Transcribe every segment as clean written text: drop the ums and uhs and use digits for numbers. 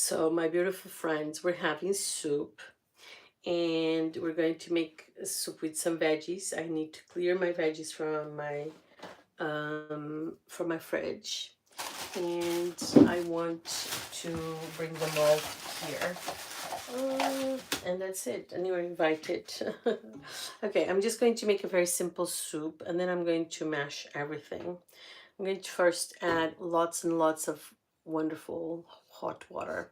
So, my beautiful friends, we're having soup and we're going to make a soup with some veggies. I need to clear my veggies from my fridge, and I want to bring them all here. And that's it. And you're invited. Okay, I'm just going to make a very simple soup, and then I'm going to mash everything. I'm going to first add lots and lots of wonderful hot water.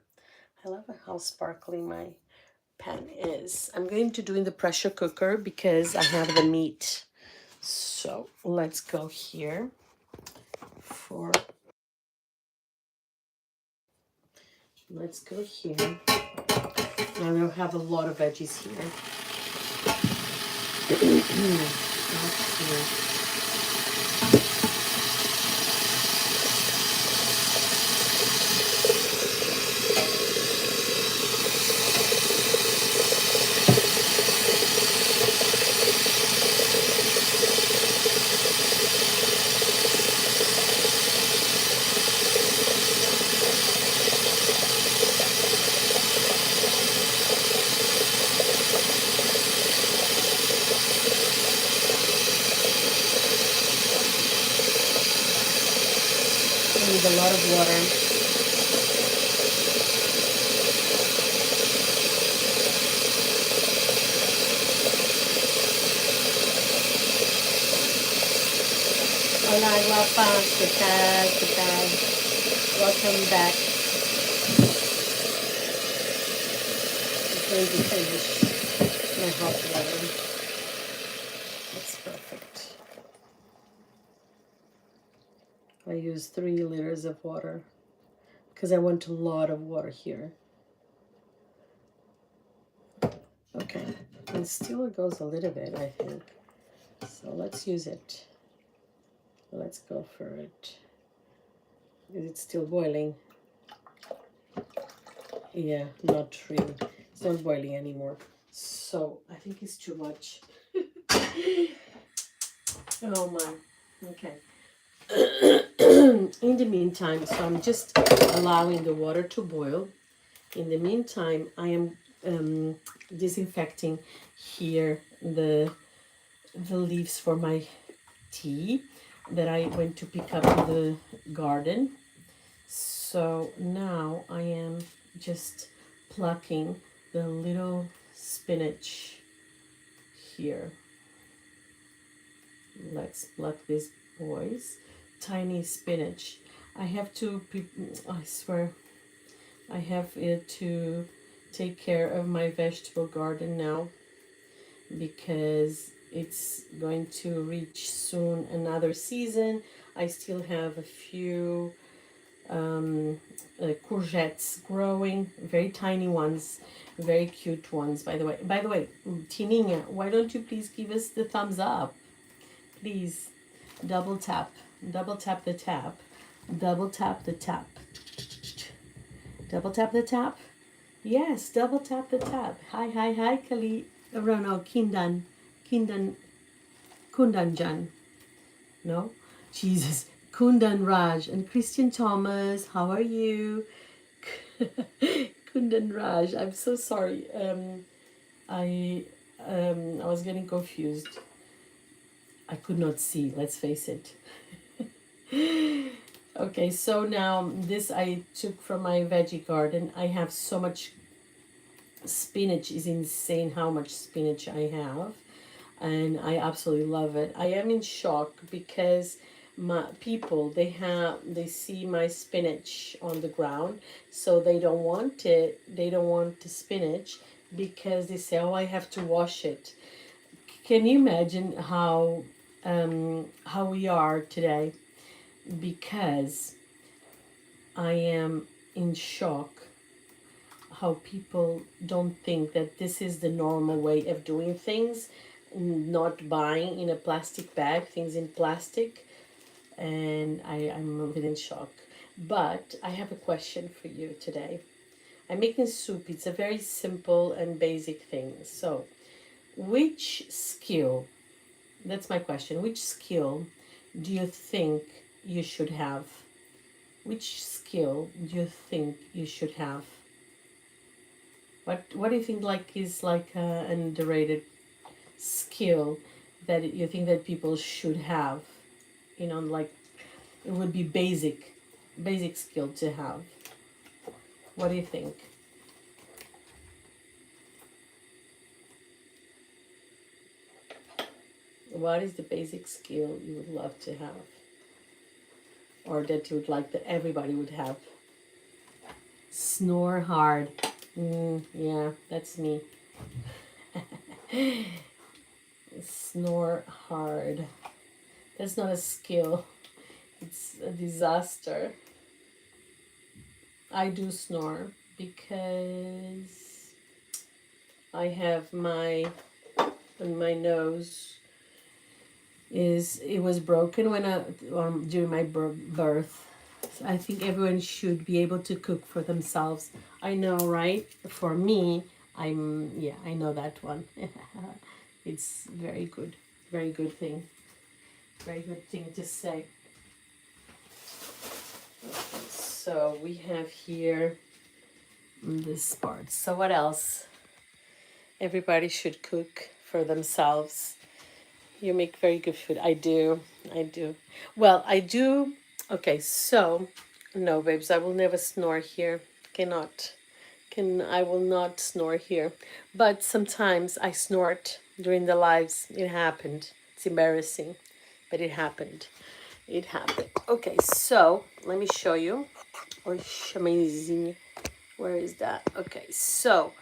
I love how sparkly my pan is. I'm going to do in the pressure cooker because I have the meat. So let's go here for, let's go here. I will have a lot of veggies here. Okay. I need a lot of water. Hola, guapas. ¿Qué tal? ¿Qué tal? Welcome back. I'm going to finish my hot water. That's perfect. I use 3 liters of water because I want a lot of water here. Okay, and still it goes a little bit, I think. So let's use it. Let's go for it. Is it still boiling? Yeah, not really. It's not boiling anymore. So I think it's too much. Oh my. Okay. In the meantime, so I'm just allowing the water to boil. In the meantime, I am disinfecting here the leaves for my tea that I went to pick up in the garden. So now I am just plucking the little spinach here. Let's pluck these boys. Tiny spinach. I have to, I swear, I have to take care of my vegetable garden now because it's going to reach soon another season. I still have a few courgettes growing, very tiny ones, very cute ones. By the way, Tininha, why don't you please give us the thumbs up? Please, double tap the tap, double tap the tap, double tap the tap. Yes, double tap the tap. Hi, Kali. Oh, no, Kundanjan. No, Jesus, Kundan Raj and Christian Thomas. How are you? Kundan Raj. I'm so sorry. I was getting confused. I could not see. Let's face it. Okay, so now this I took from my veggie garden. I have so much spinach. Is insane how much spinach I have, and I absolutely love it. I am in shock because my people, they see my spinach on the ground, so they don't want it. They don't want the spinach because they say, oh, I have to wash it. Can you imagine how we are today? Because I am in shock how people don't think that this is the normal way of doing things, not buying in a plastic bag, things in plastic, and I'm a bit in shock. But I have a question for you today. I'm making soup. It's a very simple and basic thing. So, which skill, that's my question, which skill do you think you should have? Which skill do you think you should have? What do you think like is like an underrated skill that you think that people should have? You know, like it would be basic skill to have. What do you think? What is the basic skill you would love to have? Or that you would like that everybody would have? Snore hard. Yeah, that's me. Snore hard. That's not a skill. It's a disaster. I do snore because I have my nose it was broken when during my birth. So I think everyone should be able to cook for themselves. I know, right? For me, I know that one. It's very good thing, very good thing to say. So we have here this part. So what else? Everybody should cook for themselves. You make very good food. I do. Well, I do. Okay, so no, babes, I will never snore here. Cannot. I will not snore here. But sometimes I snort during the lives. It happened. It's embarrassing, but it happened. It happened. Okay, so let me show you. Or amazing. Where is that? Okay, so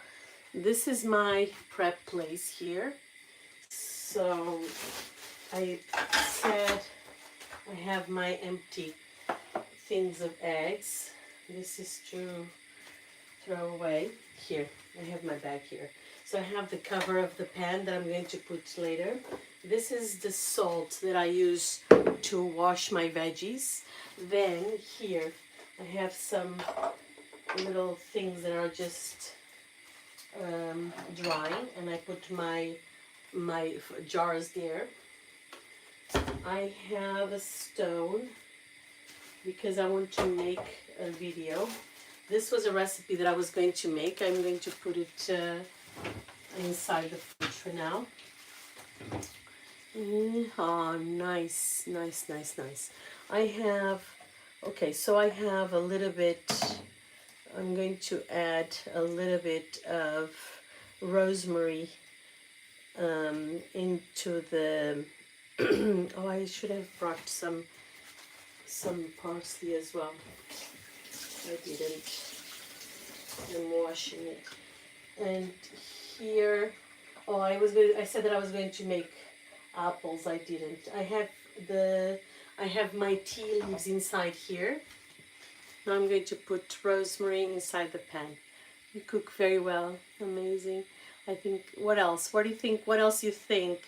this is my prep place here. So I said I have my empty things of eggs. This is to throw away. Here, I have my bag here. So I have the cover of the pan that I'm going to put later. This is the salt that I use to wash my veggies. Then here, I have some little things that are just drying, and I put my jars there. I have a stone because I want to make a video. This was a recipe that I was going to make. I'm going to put it inside the fridge for now. Oh, nice. I have, okay, so I have a little bit, I'm going to add a little bit of rosemary into the, oh, I should have brought some parsley as well. I didn't. I'm washing it. And here, oh, I said that I was going to make apples. I didn't. I have my tea leaves inside here. Now I'm going to put rosemary inside the pan. You cook very well. Amazing. I think, what else? What do you think? What else you think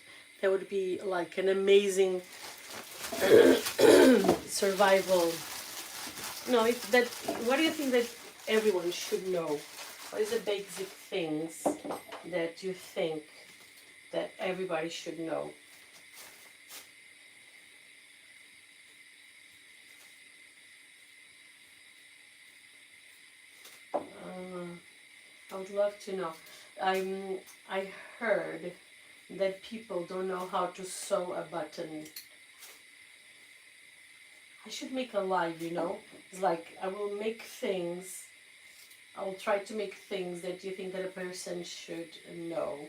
that would be like an amazing survival? No, what do you think that everyone should know? What is the basic things that you think that everybody should know? I would love to know. I heard that people don't know how to sew a button. I should make a live, It's like I will make things. I will try to make things that you think that a person should know.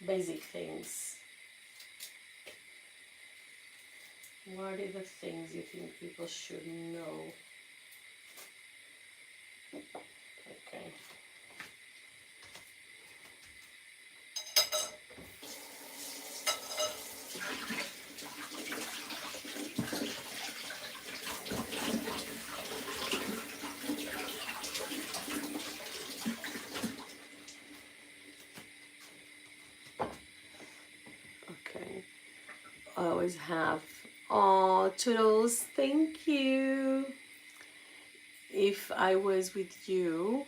Basic things. What are the things you think people should know? Okay. Okay. I always have. Oh, Toodles, thank you. If I was with you,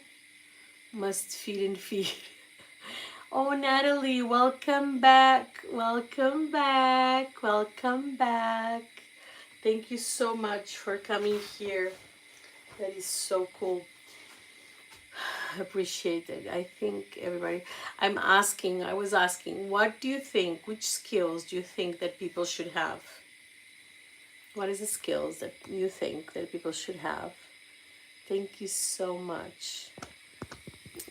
must feed and feed. Oh, Natalie, welcome back. Welcome back. Welcome back. Thank you so much for coming here. That is so cool. appreciate it. I think everybody, I was asking, what do you think, which skills do you think that people should have? What is the skills that you think that people should have? Thank you so much.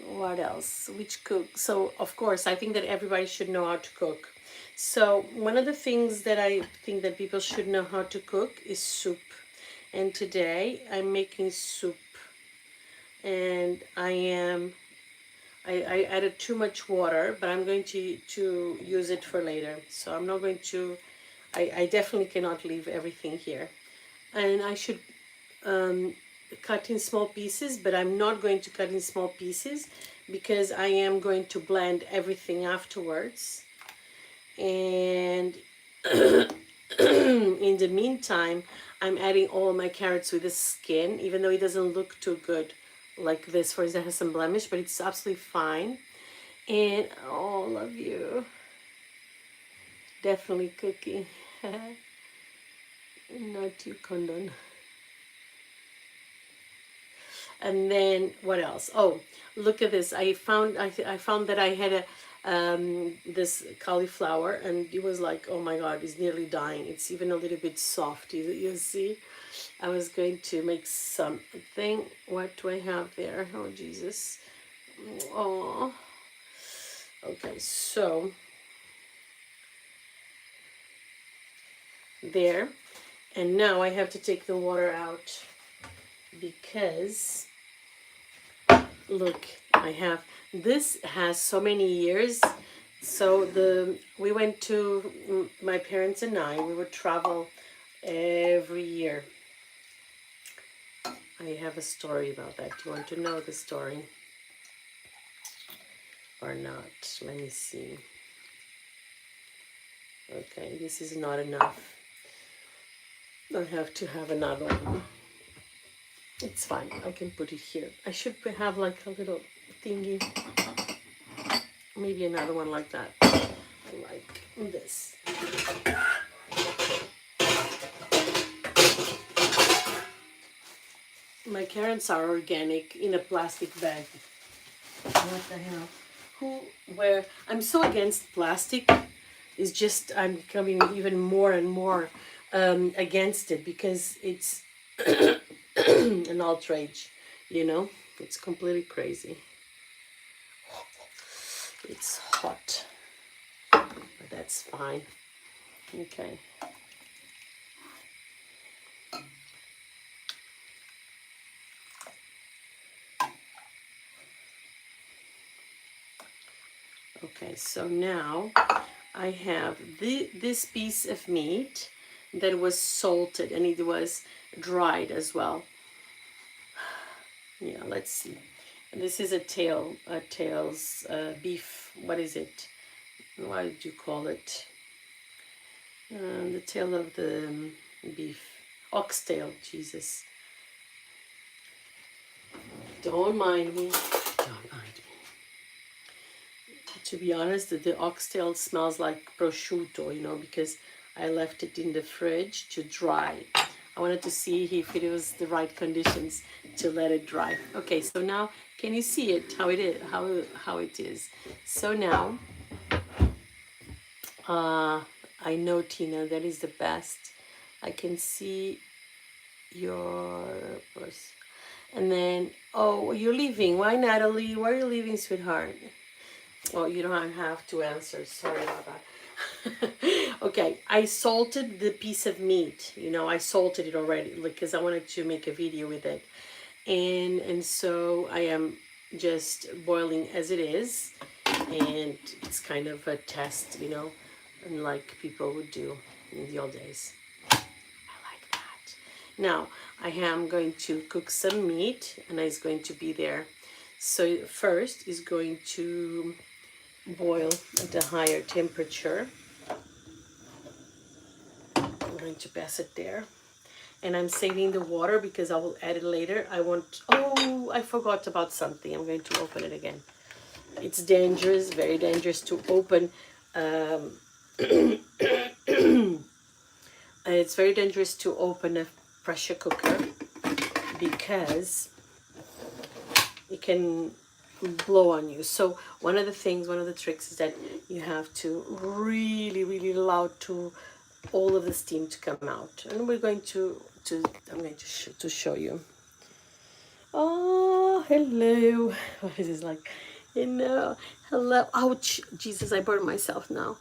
What else? Which cook? So, of course, I think that everybody should know how to cook. So, one of the things that I think that people should know how to cook is soup. And today I'm making soup. And I added too much water, but I'm going to use it for later. So I'm not going to, I definitely cannot leave everything here. And I should cut in small pieces, but I'm not going to cut in small pieces because I am going to blend everything afterwards. And in the meantime, I'm adding all my carrots with the skin, even though it doesn't look too good like this. For example, it has some blemish, but it's absolutely fine. And oh, love you. Definitely cooking. Not you, Condon. And then what else? Oh, look at this. I found that I had a this cauliflower, and it was like, oh my god, it's nearly dying. It's even a little bit soft. You see? I was going to make something. What do I have there? Oh Jesus. Oh. Okay, so there. And now I have to take the water out because look, this has so many years. So we went to, my parents and I, we would travel every year. I have a story about that. Do you want to know the story or not? Let me see. Okay, this is not enough. I have to have another one. It's fine. I can put it here. I should have like a little thingy. Maybe another one like that. Like this. My carrots are organic in a plastic bag. What the hell? I'm so against plastic. It's just, I'm becoming even more and more against it because it's an outrage, you know? It's completely crazy. It's hot, but that's fine. Okay. Okay, so now I have this piece of meat that was salted and it was dried as well. Yeah, let's see. This is a tails beef. What is it? What did you call it? The tail of the beef. Oxtail, Jesus. Don't mind me. Don't mind me. To be honest, the oxtail smells like prosciutto, you know, because I left it in the fridge to dry. I wanted to see if it was the right conditions to let it dry. Okay, so now can you see it? How it is? How it is? So now, I know, Tina, that is the best. I can see your purse. And then, oh, you're leaving. Why, Natalie? Why are you leaving, sweetheart? Well, you don't have to answer. Sorry about that. Okay, I salted the piece of meat. You know, I salted it already because I wanted to make a video with it. And so I am just boiling as it is. And it's kind of a test, you know, and like people would do in the old days. I like that. Now, I am going to cook some meat and it's going to be there. So first is going to boil at a higher temperature. I'm going to pass it there. And I'm saving the water because I will add it later. Oh, I forgot about something. I'm going to open it again. It's dangerous, very dangerous to open. It's very dangerous to open a pressure cooker because it can blow on you. So one of the things, one of the tricks is that you have to really, really allow to all of the steam to come out. And we're going to I'm going to show you. Oh, hello. This is like, hello. Ouch, Jesus, I burned myself now.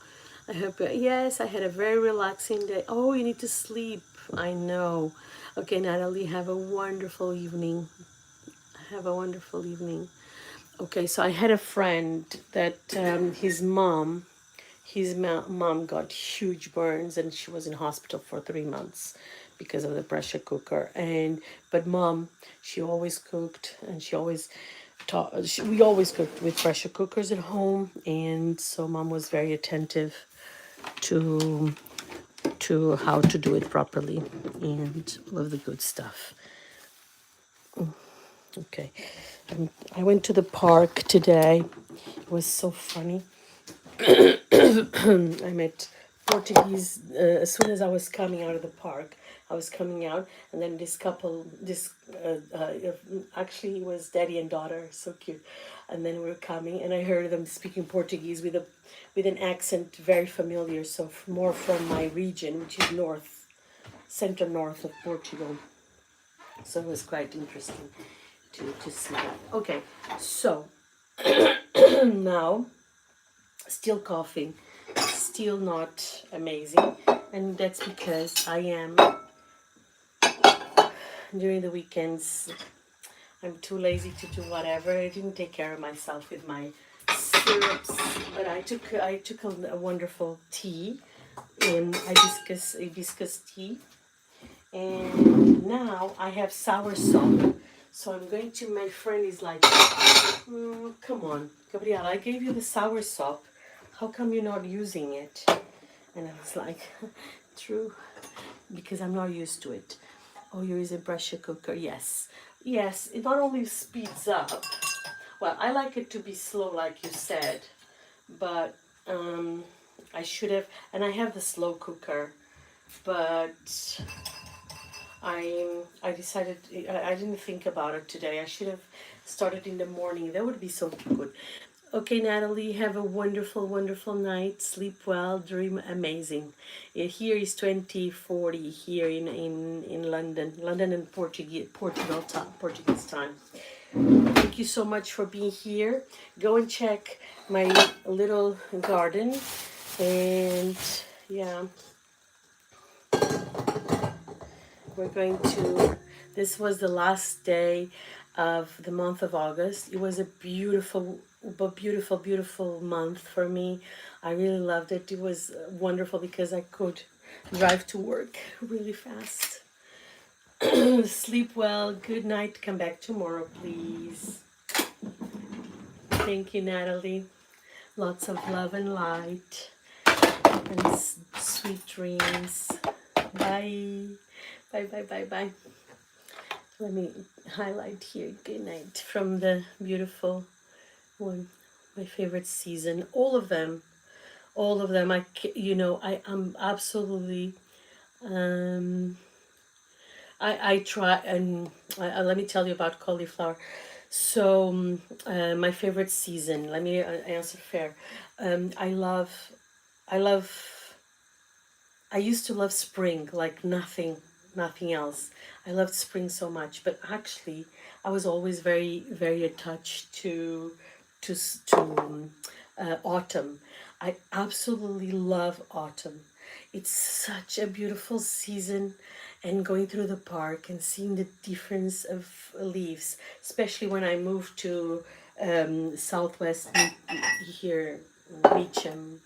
I hope, yes, I had a very relaxing day. Oh, you need to sleep. I know. Okay, Natalie, have a wonderful evening. Have a wonderful evening. Okay, so I had a friend that his mom got huge burns and she was in hospital for 3 months because of the pressure cooker. But mom, she always cooked and she always taught. We always cooked with pressure cookers at home, and so mom was very attentive to how to do it properly and all of the good stuff. Okay, I went to the park today. It was so funny. I met Portuguese as soon as I was coming out of the park. I was coming out, and then this couple, actually it was daddy and daughter, so cute. And then we were coming, and I heard them speaking Portuguese with an accent very familiar. So more from my region, which is center north of Portugal. So it was quite interesting to see that. Okay, so now still coughing, still not amazing, and that's because I am during the weekends I'm too lazy to do whatever. I didn't take care of myself with my syrups, but I took a wonderful tea, hibiscus tea, and now I have sour sop. So I'm going to. My friend is like, "Come on, Gabriela, I gave you the sour sop. How come you're not using it?" And I was like, "True, because I'm not used to it." Oh, you're using pressure cooker? Yes, yes. It not only speeds up. Well, I like it to be slow, like you said, but I should have. And I have the slow cooker, but I decided I didn't think about it today. I should have started in the morning. That would be so good. Okay, Natalie, have a wonderful, wonderful night. Sleep well, dream amazing. Here is 2040 here in London and Portuguese time. Thank you so much for being here. Go and check my little garden, and yeah, we're going to. This was the last day of the month of August. It was a beautiful, beautiful month for me. I really loved it. It was wonderful because I could drive to work really fast. Sleep well. Good night. Come back tomorrow, please. Thank you, Natalie. Lots of love and light and sweet dreams. Bye. Bye, bye, bye, bye. Let me highlight here. Good night from the beautiful one, my favorite season. All of them. I am absolutely. I try, and let me tell you about cauliflower. So my favorite season. Let me answer fair. I love. I used to love spring like nothing else. I loved spring so much, but actually, I was always very, very attached to autumn. I absolutely love autumn. It's such a beautiful season, and going through the park and seeing the difference of leaves, especially when I moved to southwest here, Beecham.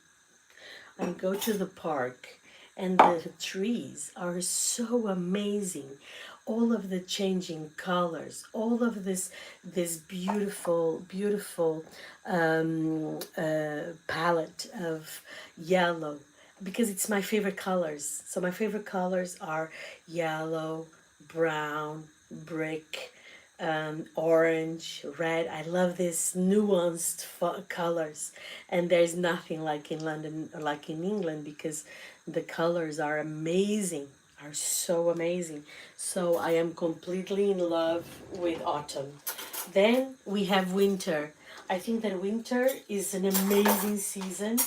I go to the park and the trees are so amazing. All of the changing colors, all of this beautiful palette of yellow, because it's my favorite colors. So my favorite colors are yellow, brown, brick, orange, red. I love these nuanced colors, and there's nothing like in London or like in England, because the colors are amazing, are so amazing. So I am completely in love with autumn. Then we have winter. I think that winter is an amazing season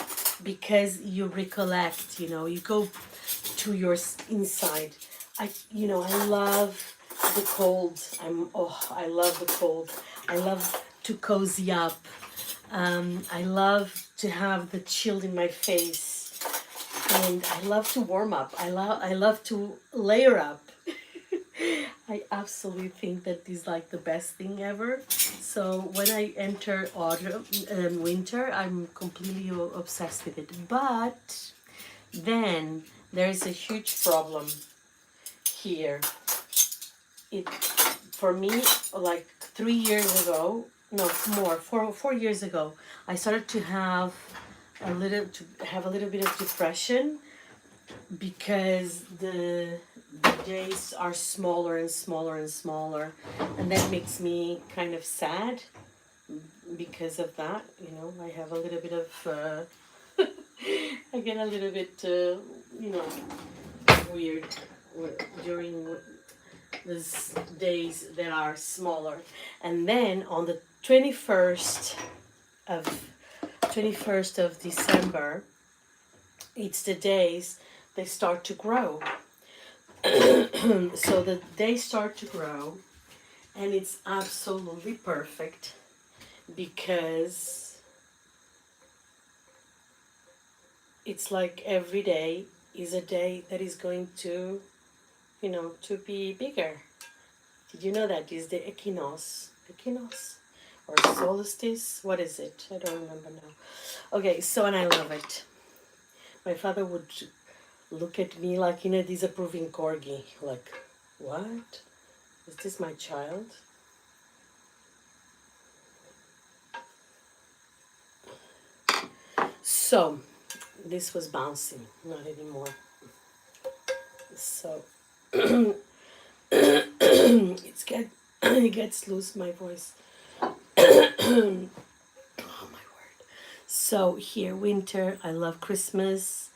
because you recollect, you go to your inside. I love the cold. I love the cold. I love to cozy up. I love to have the chill in my face, and I love to warm up. I love to layer up. I absolutely think that is like the best thing ever. So when I enter autumn, winter, I'm completely obsessed with it. But then there is a huge problem here. It for me, like 3 years ago, no more, 4 years ago, I started to have a little bit of depression because the days are smaller and smaller and smaller, and that makes me kind of sad because of that. I have a little bit of I get a little bit weird during these days that are smaller. And then on the of 21st of December, it's the days they start to grow. So the days start to grow, and it's absolutely perfect because it's like every day is a day that is going to, to be bigger. Did you know that is the equinox or solstice? What is it? I don't remember now. Okay, so, and I love it. My father would look at me like, disapproving corgi. Like, what? Is this my child? So, this was bouncing, not anymore. So, it gets loose, my voice. Oh my word. So here, winter, I love Christmas.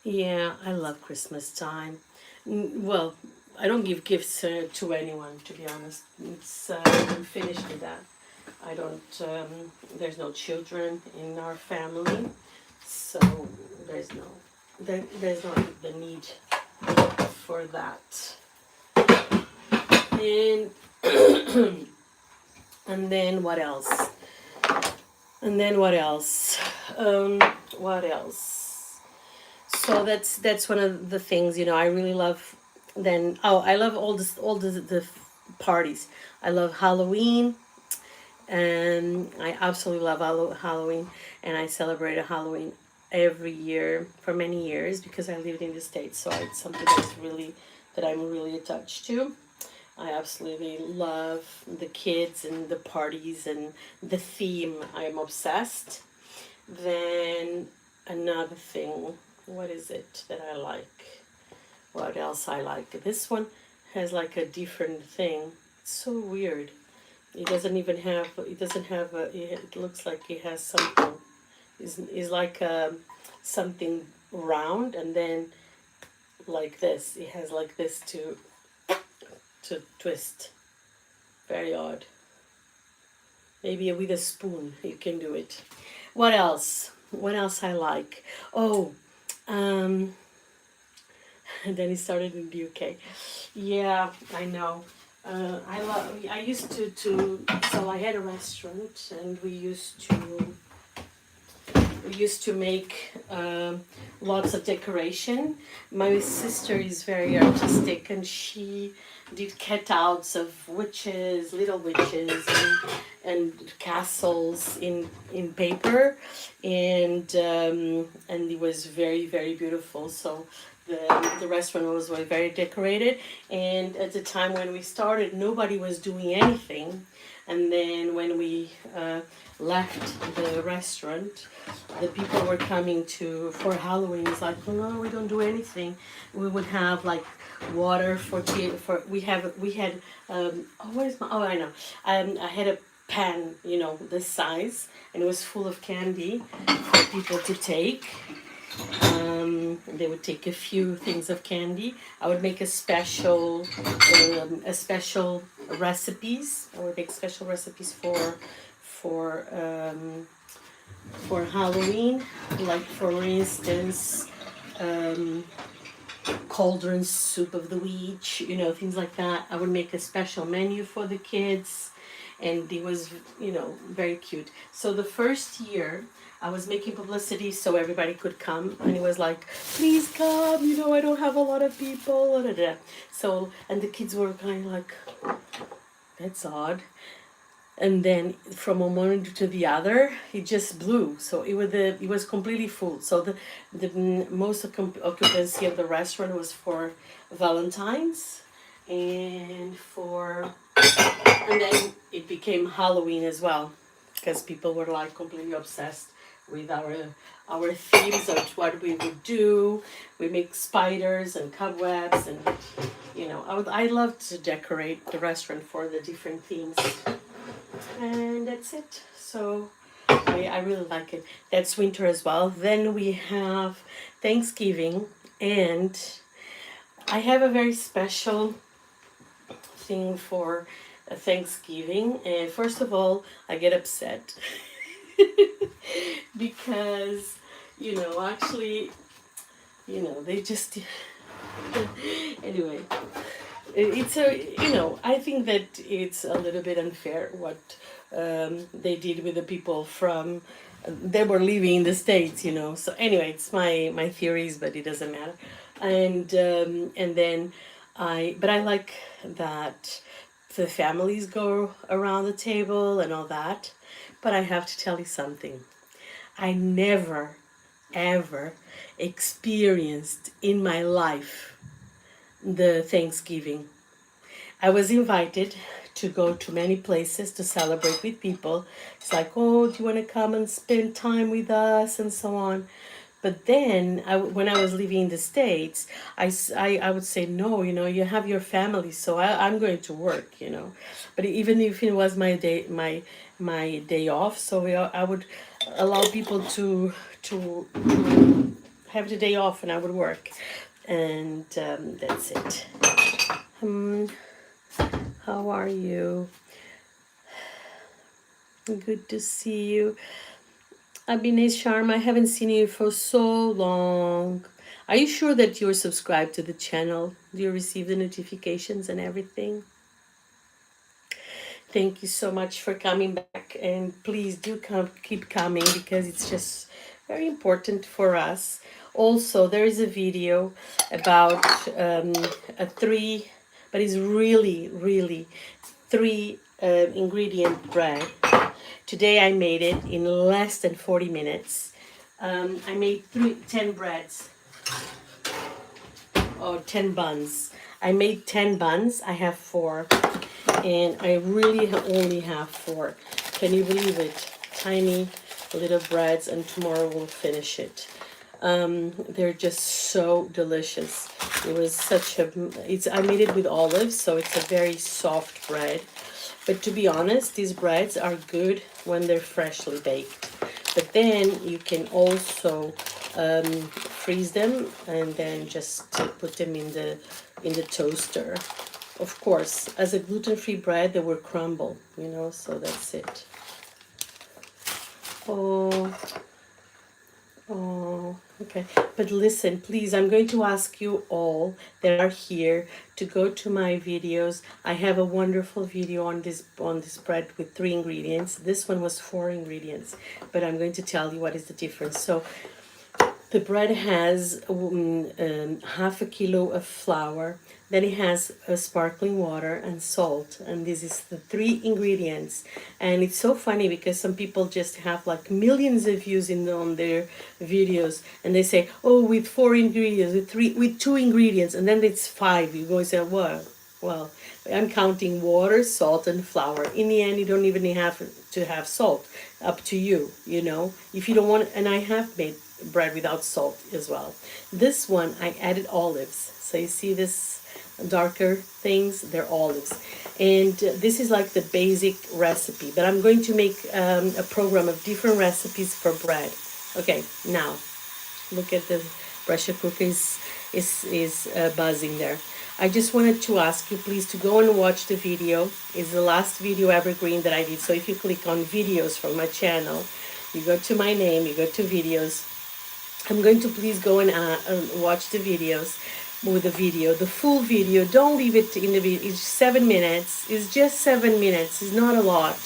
Yeah, I love Christmas time. Well, I don't give gifts to anyone, to be honest. I'm finished with that. I don't, there's no children in our family, so there's not the need for that. And and then what else? What else? So that's one of the things, I really love. Then I love all the parties. I love Halloween, and I absolutely love Halloween, and I celebrated Halloween every year for many years because I lived in the States, so it's something that I'm really attached to. I absolutely love the kids and the parties and the theme. I am obsessed. Then another thing, what is it that I like? What else I like? This one has like a different thing. It's so weird. It doesn't have it looks like it has something. Is like something round, and then like this. It has like this to twist. Very odd. Maybe with a spoon you can do it. What else? What else I like? Oh, and then he started in the UK. Yeah, I know. I used to so I had a restaurant, and we used to make lots of decoration. My sister is very artistic, and she did cutouts of witches, little witches, and castles in paper, and it was very, very beautiful. So the restaurant was very decorated, and at the time when we started, nobody was doing anything. And then when we left the restaurant, the people were coming for Halloween. It's like, oh, no, we don't do anything. We would have like water we had I know. I had a pan, this size, and it was full of candy for people to take. They would take a few things of candy. I would make a special recipes. I would make special recipes for Halloween, like for instance, cauldron soup of the witch, things like that. I would make a special menu for the kids, and it was, very cute. So the first year, I was making publicity so everybody could come, and it was like, please come, I don't have a lot of people. Da, da, da. So, and the kids were kind of like, that's odd. And then from one moment to the other, it just blew. So it was completely full. So the most occupancy of the restaurant was for Valentine's, and then it became Halloween as well, because people were like completely obsessed with our themes of what we would do. We make spiders and cobwebs, and I love to decorate the restaurant for the different themes. And that's it. So I really like it. That's winter as well. Then we have Thanksgiving, and I have a very special thing for Thanksgiving. And first of all, I get upset because actually, they just anyway. It's I think that it's a little bit unfair what they did with the people from they were living in the States, so anyway, it's my theories, but it doesn't matter. And then but I like that the families go around the table and all that. But I have to tell you something. I never ever experienced in my life the Thanksgiving. I was invited to go to many places to celebrate with people. It's like, oh, do you want to come and spend time with us, and so on. But then, when I was living in the States, I would say, no, you have your family, so I'm going to work, But even if it was my day off, so I would allow people to have the day off, and I would work. And that's it. How are you? Good to see you. Abhinay Sharma, I haven't seen you for so long. Are you sure that you're subscribed to the channel? Do you receive the notifications and everything? Thank you so much for coming back, and please do keep coming, because it's just very important for us. Also, there is a video about a three, but it's really 3 ingredient bread. Today I made it in less than 40 minutes. I made 10 breads, or 10 buns. I made 10 buns. I have 4, and I really only have 4. Can you believe it? Tiny little breads, and tomorrow we'll finish it. They're just so delicious. It was I made it with olives, so it's a very soft bread. But to be honest, these breads are good when they're freshly baked. But then you can also freeze them, and then just put them in the toaster. Of course, as a gluten-free bread, they will crumble, so that's it. Oh, okay. But listen, please, I'm going to ask you all that are here to go to my videos. I have a wonderful video on this bread with 3 ingredients. This one was 4 ingredients, but I'm going to tell you what is the difference. So the bread has half a kilo of flour. Then it has sparkling water and salt, and this is the 3 ingredients. And it's so funny because some people just have like millions of views on their videos, and they say, oh, with 4 ingredients, with 2 ingredients, and then it's 5. You go and say, well, I'm counting water, salt, and flour. In the end, you don't even have to have salt. Up to you, If you don't want, and I have made bread without salt as well. This one, I added olives. So you see this darker things, they're olives. And this is like the basic recipe, but I'm going to make a program of different recipes for bread. Okay, now look at the pressure cooker is buzzing there. I just wanted to ask you please to go and watch the video. It's the last video evergreen that I did. So if you click on videos from my channel, you go to my name, you go to videos. I'm going to please go and watch the videos with the video, the full video. Don't leave it in the video. It's 7 minutes. It's just 7 minutes. It's not a lot.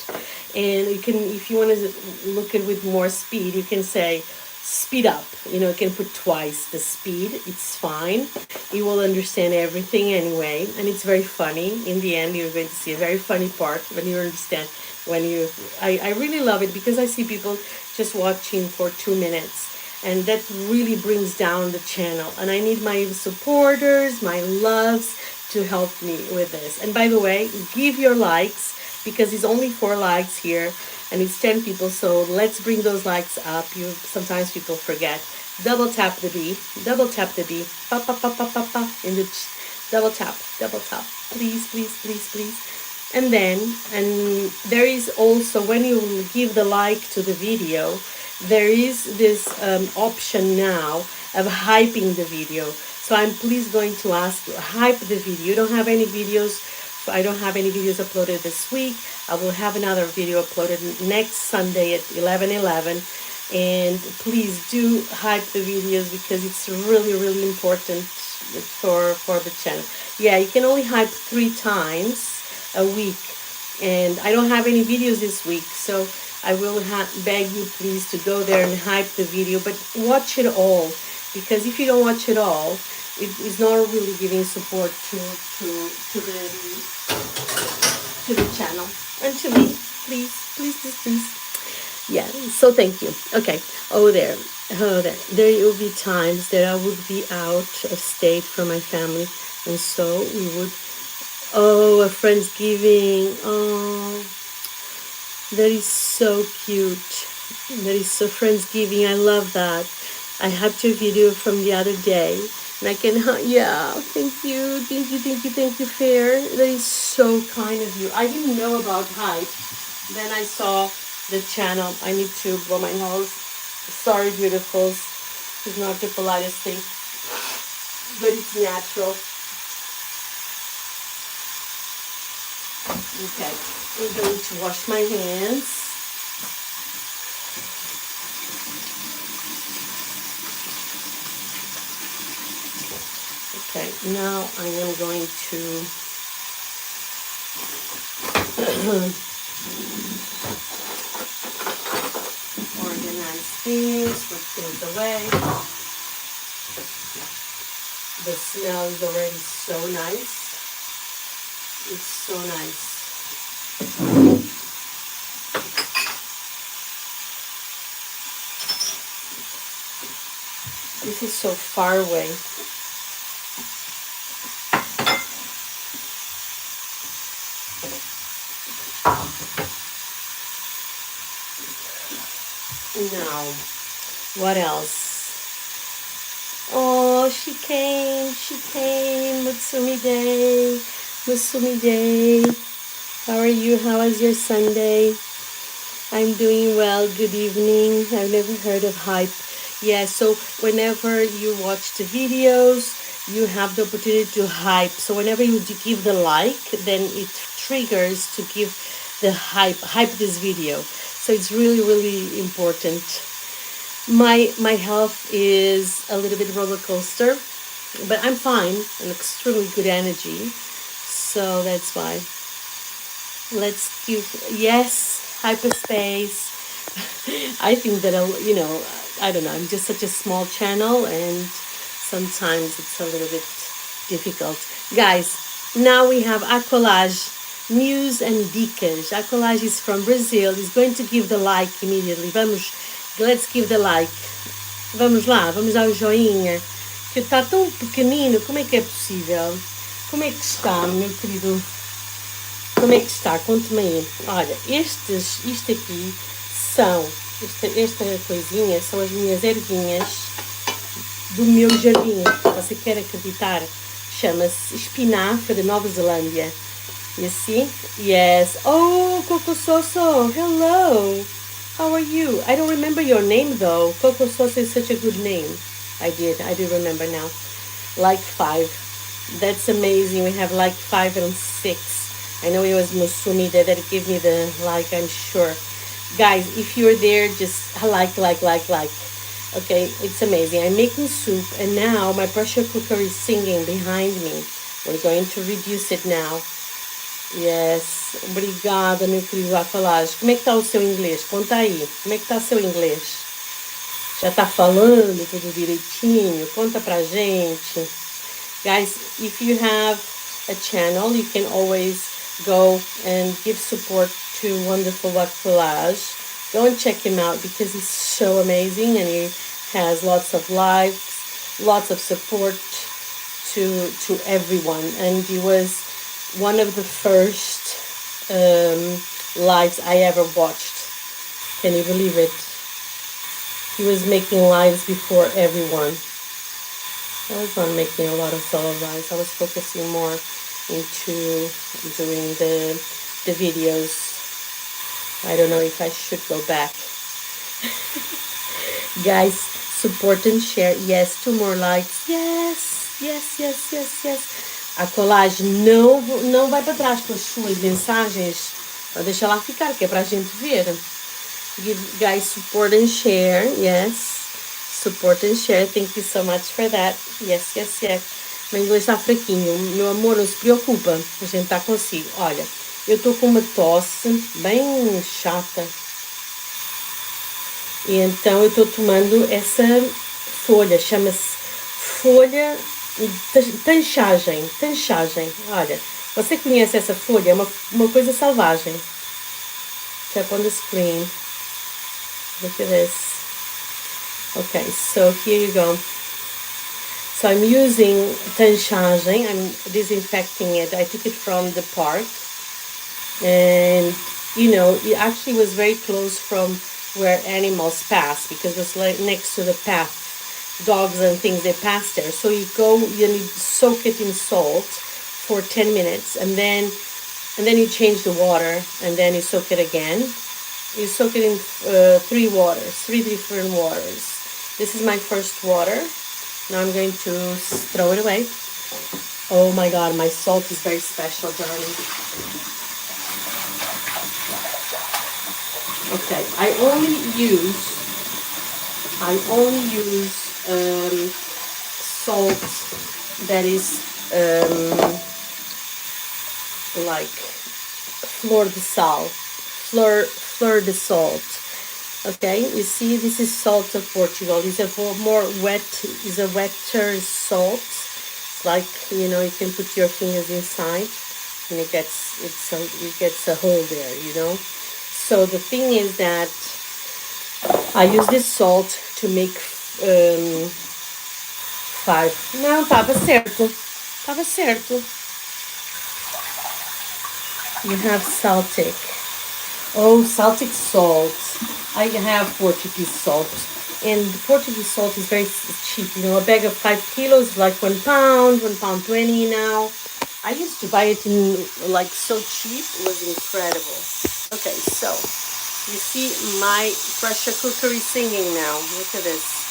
And you can, if you want to look at it with more speed, you can say speed up. You know, you can put twice the speed. It's fine. You will understand everything anyway. And it's very funny. In the end, you're going to see a very funny part when you understand. I really love it because I see people just watching for 2 minutes. And that really brings down the channel. And I need my supporters, my loves to help me with this. And by the way, give your likes because it's only 4 likes here and it's 10 people. So let's bring those likes up. Sometimes people forget. Double tap the B. Double tap the B. Pa, pa, pa, pa, pa, pa, in the double tap. Double tap. Please, please, please, please. And then, and there is also, when you give the like to the video, there is this option now of hyping the video. So I'm please going to ask you, hype the video. You don't have any videos. I don't have any videos uploaded this week. I will have another video uploaded next Sunday at 11:11. And please do hype the videos because it's really, really important for the channel. Yeah, you can only hype 3 times a week. And I don't have any videos this week. So I will beg you please to go there and hype the video, but watch it all, because if you don't watch it all, it is not really giving support to the channel and to me. Please, please, please, please. Yeah. So thank you. Okay. Oh, there. There will be times that I would be out of state from my family, and so we would. Oh, a Friendsgiving. Oh. That is so cute. That is so Friendsgiving. I love that. I hyped your video from the other day. And I can, yeah, thank you. Thank you, thank you, thank you, Fair. That is so kind of you. I didn't know about hype. Then I saw the channel. I need to blow my nose. Sorry, beautifuls. It's not the politest thing. But it's natural. Okay. I'm going to wash my hands. Okay, now I am going to organize things, put things away. The smell is already so nice. It's so nice. This is so far away. Now, what else? Oh, she came. Mutsumi Day. How are you? How was your Sunday? I'm doing well. Good evening. I've never heard of hype. Yeah, so whenever you watch the videos, you have the opportunity to hype. So whenever you give the like, then it triggers to give the hype this video. So it's really, really important. My health is a little bit roller coaster, but I'm fine. I'm extremely good energy. So that's why. Let's give, yes, hyperspace. I think that, I don't know, I'm just such a small channel and sometimes it's a little bit difficult. Guys, now we have Acolage News and Dicas. Acolage is from Brazil. He's going to give the like immediately. Let's give the like. Vamos lá, vamos dar o joinha. Que está tão pequenino, como é que é possível? Como é que está, meu querido? Como é que está? Conte-me aí. Olha, isto aqui são, esta coisinha são as minhas ervinhas do meu jardim. Você quer acreditar? Chama-se espinafre da Nova Zelândia. You see? Yes. Oh, Coco Soso. Hello. How are you? I don't remember your name though. Coco Soso is such a good name. I do remember now. Like 5. That's amazing. We have like 5 and 6. I know it was Musumi that gave me the like, I'm sure. Guys, if you're there, just like. Okay, it's amazing. I'm making soup and now my pressure cooker is singing behind me. We're going to reduce it now. Yes, obrigada, meu querido Acolage. Como é que está o seu inglês? Conta aí. Como é que está o seu inglês? Já está falando tudo direitinho? Conta pra gente. Guys, if you have a channel, you can always go and give support to Wonderful Collage. Go and check him out because he's so amazing and he has lots of likes, lots of support to everyone. And he was one of the first lives I ever watched. Can you believe it? He was making lives before everyone. I was not making a lot of solo lives. I was focusing more into doing the videos. I don't know if I should go back. Guys, support and share. Yes, 2 more likes. Yes. A colagem não vai para trás com as suas mensagens. Deixa lá ficar, que é para a gente ver. Give guys support and share. Yes. Support and share. Thank you so much for that. Yes. Meu inglês está fraquinho. Meu amor, não se preocupa. A gente está consigo. Olha, eu estou com uma tosse bem chata. E então eu estou tomando essa folha. Chama-se folha tanchagem. Olha, você conhece essa folha? É uma coisa selvagem. Tap on the screen. Look at this. Okay, so here you go. So I'm using tanchagem. I'm disinfecting it. I took it from the park. And, you know, it actually was very close from where animals pass because it was like next to the path. Dogs and things, they pass there. So you soak it in salt for 10 minutes and then you change the water and then you soak it again. You soak it in 3 different waters. This is my first water. Now I'm going to throw it away. Oh my God, my salt is very special, darling. Okay, I only use salt that is like fleur de salt. Okay, you see, this is salt of Portugal. It's a wetter salt. It's like, you know, you can put your fingers inside and it gets a hole there, you know. So the thing is that I use this salt to make 5. Não, estava certo. You have Celtic. Oh, Celtic salt. I have Portuguese salt. And Portuguese salt is very cheap. You know, a bag of 5 kilos is like £1, £1.20 now. I used to buy it in like so cheap. It was incredible. Okay, so you see my pressure cooker is singing now. Look at this.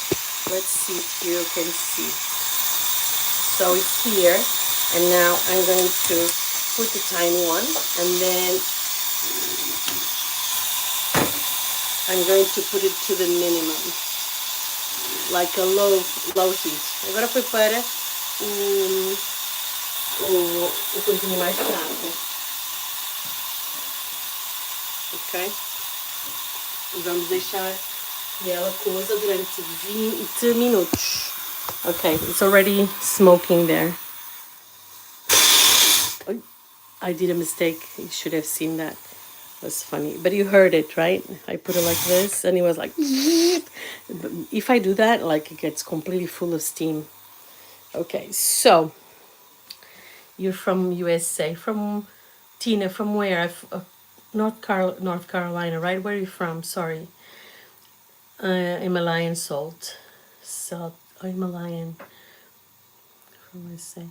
Let's see if you can see. So it's here. And now I'm going to put the tiny one. And then I'm going to put it to the minimum, like a low heat. Agora foi para o coisinho mais fraco. Ok? E vamos deixar que ela coza durante 20 minutos. Okay, it's already smoking there. I did a mistake. You should have seen that. Was funny, but you heard it, right? I put it like this and it was like if I do that, like, it gets completely full of steam. Okay, so you're from USA, from Tina, from where? North Carolina, right? Where are you from? Sorry. Himalayan salt. Himalayan from USA.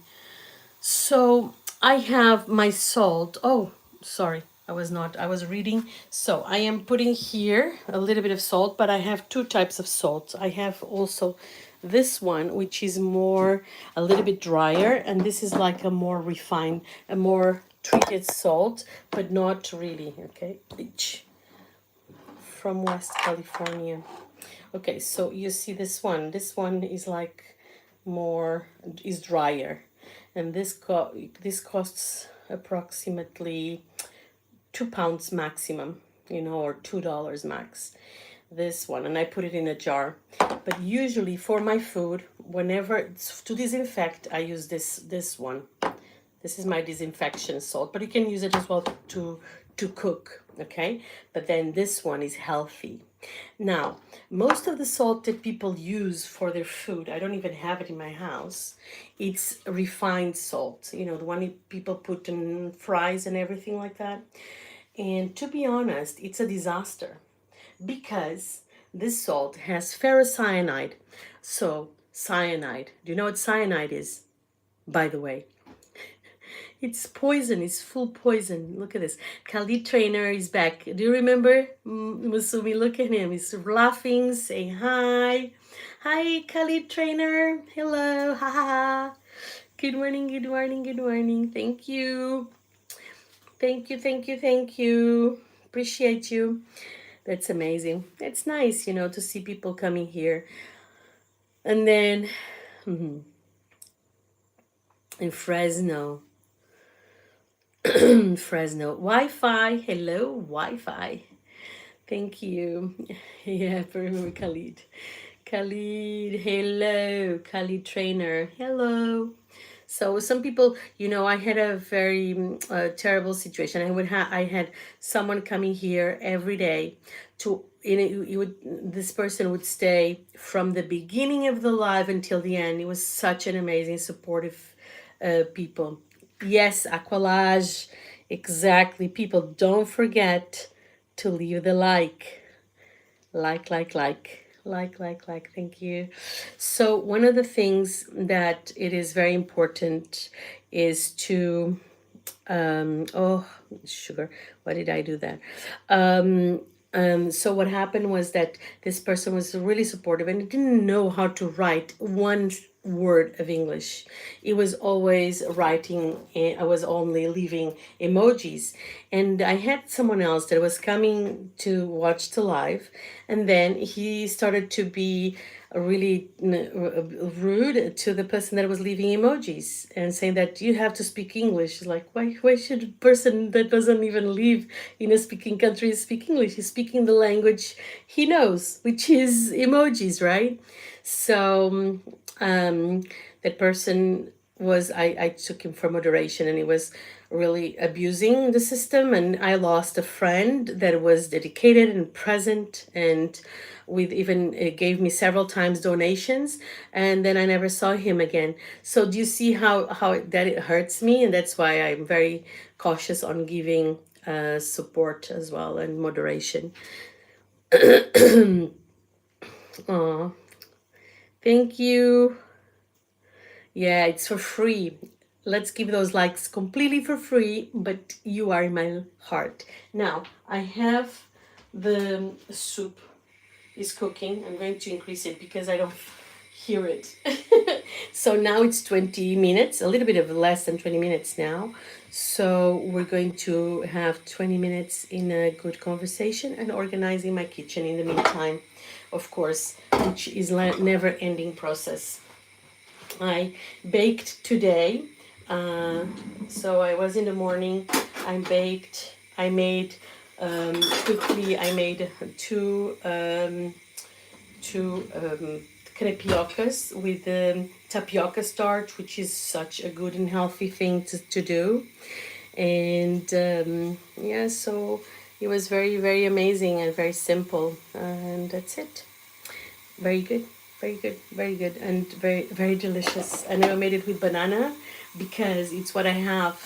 So I have my salt. Oh, sorry. I was reading. So I am putting here a little bit of salt, but I have 2 types of salt. I have also this one, which is more, a little bit drier, and this is like a more refined, a more treated salt, but not really, okay? Each from West California. Okay, so you see this one is like more, is drier, and this costs approximately £2 maximum, or $2 max, this one, and I put it in a jar. But usually for my food, whenever it's to disinfect, I use this one. This is my disinfection salt, but you can use it as well to cook, okay? But then this one is healthy. Now, most of the salt that people use for their food, I don't even have it in my house. It's refined salt, the one people put in fries and everything like that. And to be honest, it's a disaster because this salt has ferrocyanide. So, cyanide, do you know what cyanide is, by the way? It's poison. It's full poison. Look at this. Khalid Trainer is back. Do you remember Musumi? Look at him. He's laughing, saying hi. Hi, Khalid Trainer. Hello. Ha ha ha. Good morning. Good morning. Good morning. Thank you. Thank you. Thank you. Thank you. Appreciate you. That's amazing. It's nice, to see people coming here. And then in Fresno. Fresno Wi-Fi. Hello, Wi-Fi. Thank you. Yeah, I remember Khalid. Khalid, hello. Khalid Trainer, hello. So some people, I had a very terrible situation. I had someone coming here every day to, this person would stay from the beginning of the live until the end. It was such an amazing, supportive people. Yes, Aqualage, exactly. People, don't forget to leave the like. Like. Thank you. So one of the things that it is very important is to, oh, sugar, why did I do that? So what happened was that this person was really supportive and didn't know how to write one word of English. It was always writing, I was only leaving emojis. And I had someone else that was coming to watch the live, and then he started to be really rude to the person that was leaving emojis and saying that you have to speak English. Like, why should a person that doesn't even live in a speaking country speak English? He's speaking the language he knows, which is emojis, right? So that person was, I took him for moderation, and he was really abusing the system, and I lost a friend that was dedicated and present, and with even gave me several times donations, and then I never saw him again. So do you see how that it hurts me? And that's why I'm very cautious on giving support as well and moderation. Aw, thank you. Yeah, it's for free. Let's give those likes completely for free, but you are in my heart. Now, I have the soup is cooking. I'm going to increase it because I don't hear it. So now it's 20 minutes, a little bit of less than 20 minutes now. So we're going to have 20 minutes in a good conversation and organizing my kitchen in the meantime, of course, which is a never-ending process. I baked today. So I was in the morning. I baked. I made quickly. I made two crepiocas with tapioca starch, which is such a good and healthy thing to do. And yeah, so it was very, very amazing and very simple. And that's it. Very good, very good, very good, and very, very delicious. And I made it with banana because it's what I have.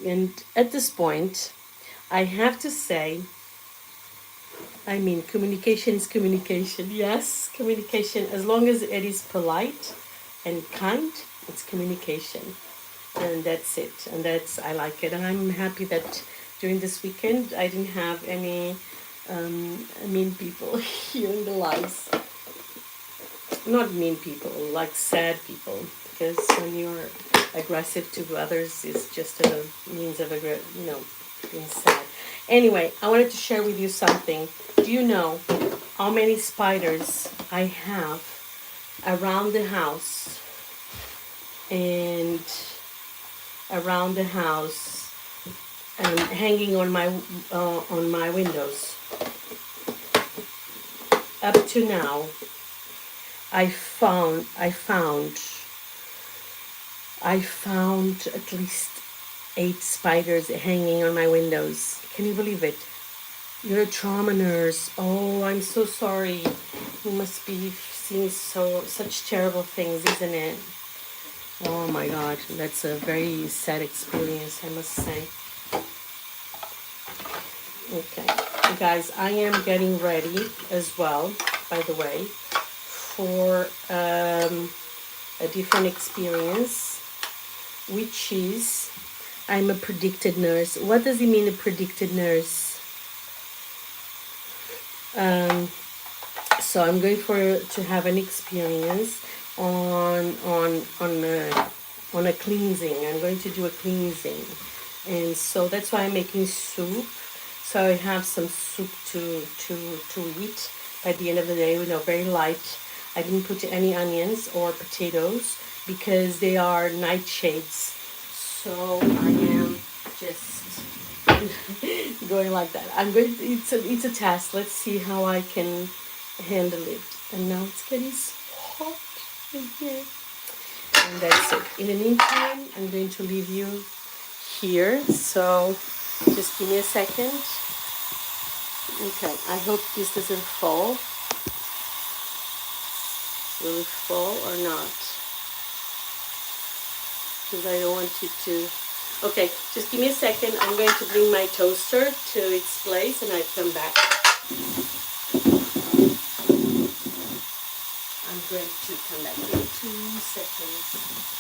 And at this point, I have to say, I mean, communication is communication. Yes, communication, as long as it is polite and kind, it's communication. And that's it. And I like it. And I'm happy that during this weekend, I didn't have any mean people here in the lives. not mean people, like sad people, because when you're aggressive to others, it's just a means of being sad. Anyway, I wanted to share with you something. Do you know how many spiders I have around the house and around the house and hanging on my windows? Up to now, I found at least 8 spiders hanging on my windows. Can you believe it? You're a trauma nurse. Oh, I'm so sorry. You must be seeing such terrible things, isn't it? Oh my God, that's a very sad experience, I must say. Okay, guys, I am getting ready as well, by the way, for a different experience, which is I'm a predicted nurse. What does it mean, a predicted nurse? So I'm going to have an experience on a cleansing. I'm going to do a cleansing, and so that's why I'm making soup. So I have some soup to eat by the end of the day. Very light. I didn't put any onions or potatoes because they are nightshades. So I am just going like that. It's a test. Let's see how I can handle it. And now it's getting so hot in here. And that's it. In the meantime, I'm going to leave you here. So just give me a second. Okay, I hope this doesn't fall. Will it fall or not? Because I don't want it to... Okay, just give me a second. I'm going to bring my toaster to its place and I come back. I'm going to come back in 2 seconds.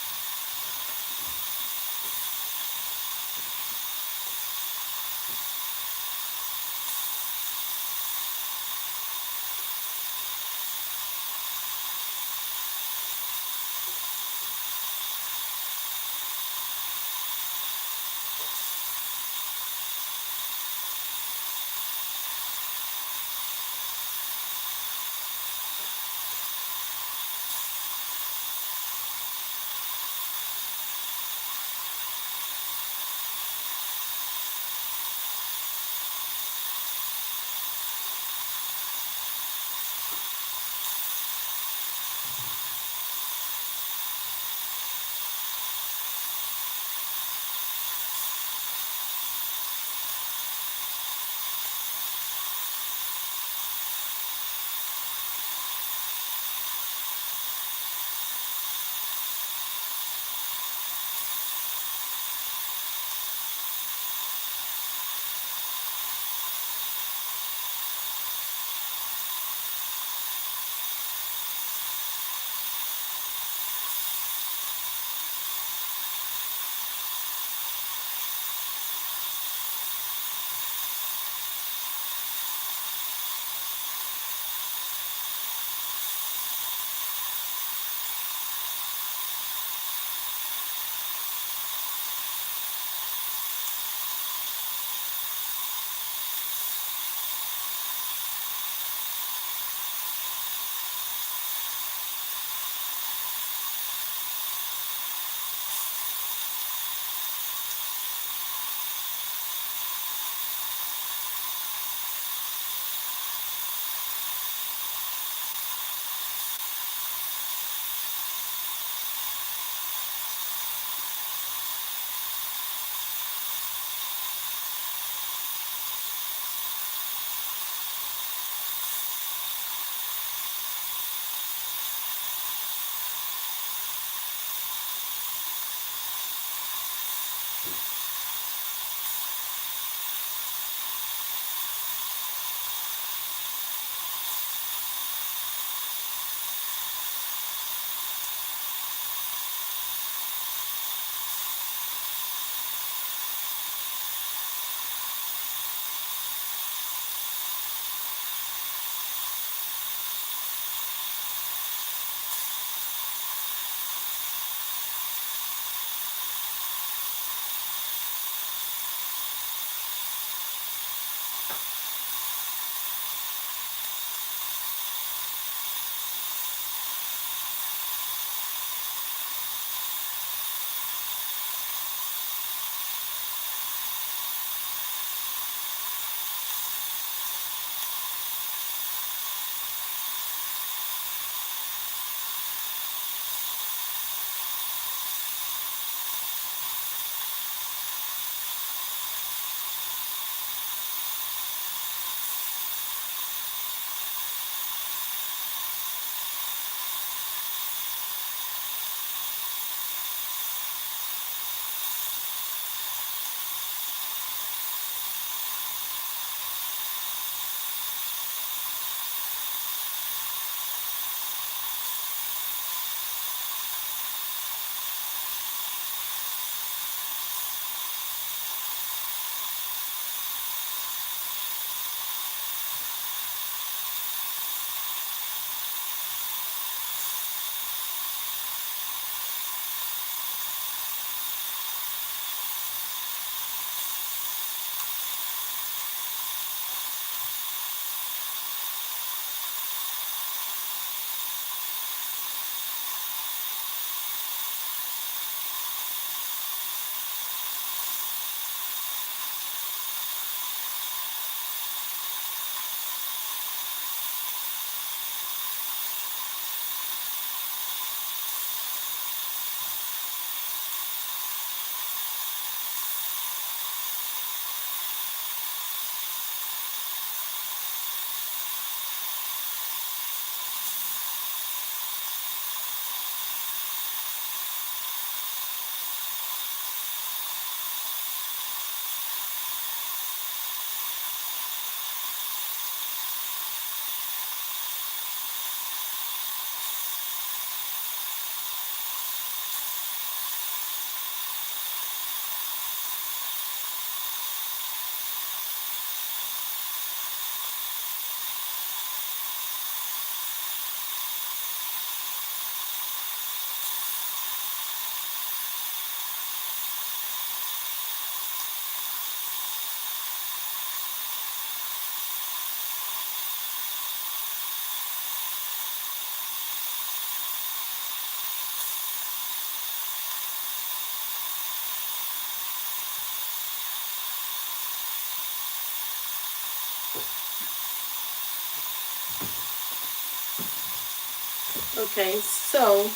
Okay, so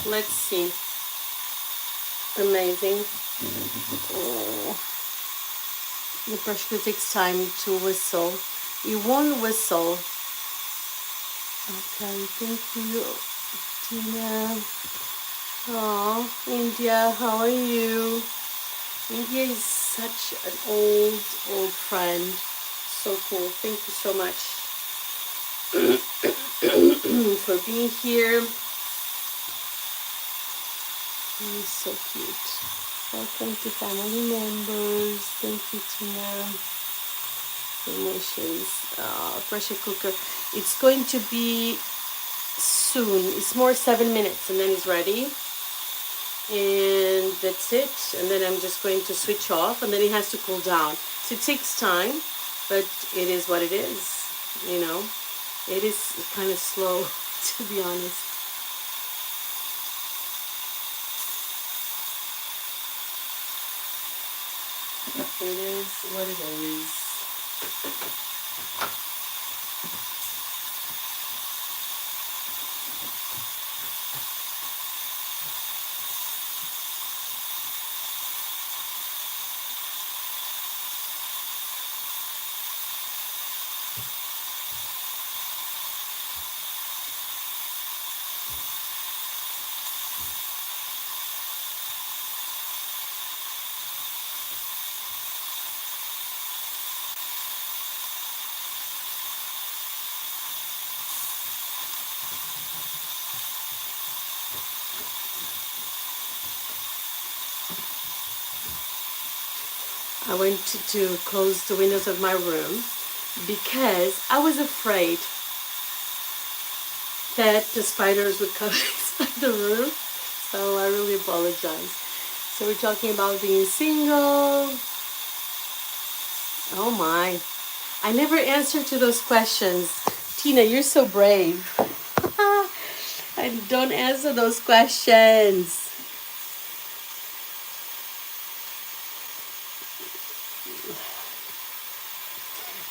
let's see. Amazing. Oh, the pressure takes time to whistle. It won't whistle. Okay, thank you, Tina. Oh, India, how are you? India is such an old friend. So cool. Thank you so much for being here. He's so cute. Welcome to family members. Thank you, Tina. Emotions. Pressure cooker. It's going to be soon. It's more 7 minutes and then it's ready. And that's it. And then I'm just going to switch off and then it has to cool down. So it takes time, but it is what it is. You know, it is kind of slow, to be honest. It is what it is. I went to close the windows of my room because I was afraid that the spiders would come inside the room. So I really apologize. So we're talking about being single. Oh my. I never answered to those questions. Tina, you're so brave. I don't answer those questions.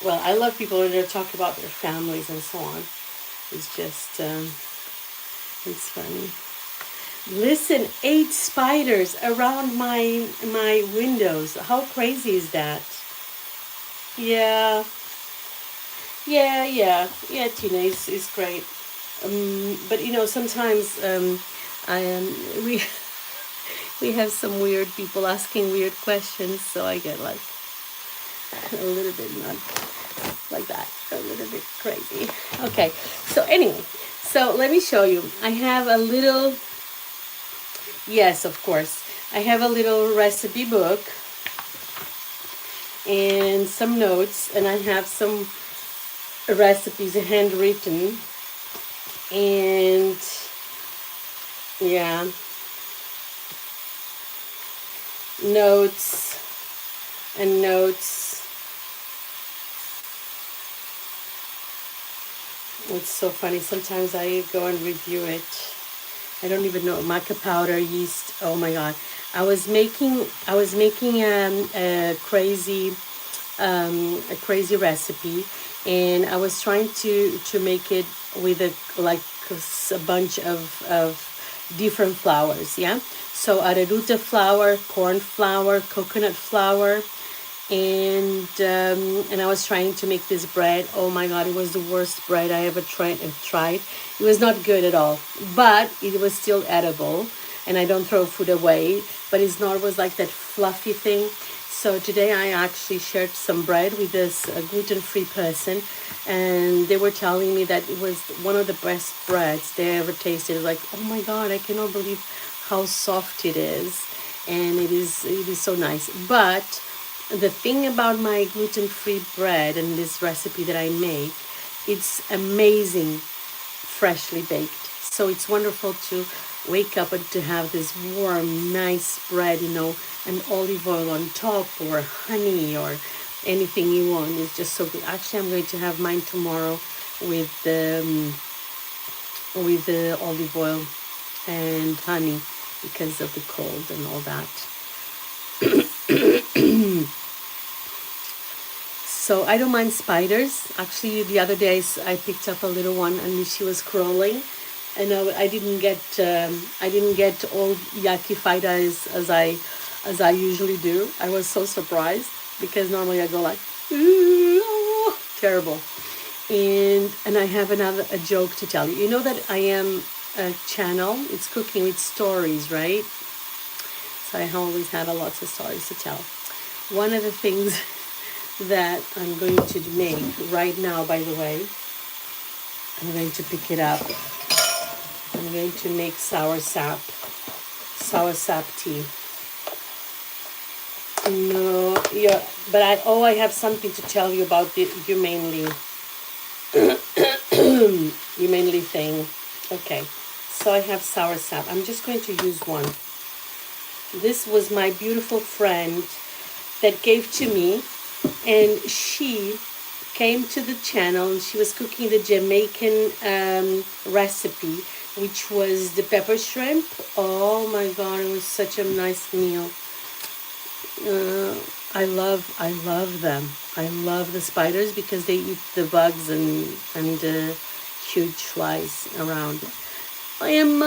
Well, I love people when they talk about their families and so on. It's just, it's funny. Listen, 8 spiders around my windows. How crazy is that? Yeah, yeah. Tina is great. But you know, sometimes we we have some weird people asking weird questions, so I get like a little bit not like that, a little bit crazy. Okay, so anyway, so let me show you. I have a little, yes, of course, I have a little recipe book and some notes, and I have some recipes handwritten, and yeah, notes and notes. It's so funny. Sometimes I go and review it. I don't even know, maca powder, yeast. Oh my god! I was making a crazy recipe, and I was trying to make it with a bunch of different flours. Yeah. So arrowroot flour, corn flour, coconut flour, and I was trying to make this bread. Oh my god, it was the worst bread I ever tried. It was not good at all, but it was still edible, and I don't throw food away, but it's not was like that fluffy thing. So today I actually shared some bread with this gluten-free person, and they were telling me that it was one of the best breads they ever tasted. Like, oh my god, I cannot believe how soft it is, and it is so nice. But the thing about my gluten-free bread and this recipe that I make, it's amazing freshly baked. So it's wonderful to wake up and to have this warm, nice bread, you know, and olive oil on top, or honey, or anything you want. It's just so good. Actually, I'm going to have mine tomorrow with the olive oil and honey because of the cold and all that. So I don't mind spiders. Actually, the other day I picked up a little one and she was crawling. I know I didn't get all yucky fight as I usually do. I was so surprised because normally I go like, "Ooh, oh," terrible. And I have a joke to tell you. You know that I am a channel. It's cooking with stories, right? So I always have a lots of stories to tell. One of the things that I'm going to make right now, by the way, I'm going to pick it up. I'm going to make sour sap tea. No, yeah, but I have something to tell you about the humanely humanly thing. Okay, so I have sour sap. I'm just going to use one. This was my beautiful friend that gave to me, and she came to the channel and she was cooking the Jamaican recipe, which was the pepper shrimp. Oh my god, it was such a nice meal. I love them. I love the spiders because they eat the bugs and the huge flies around. I am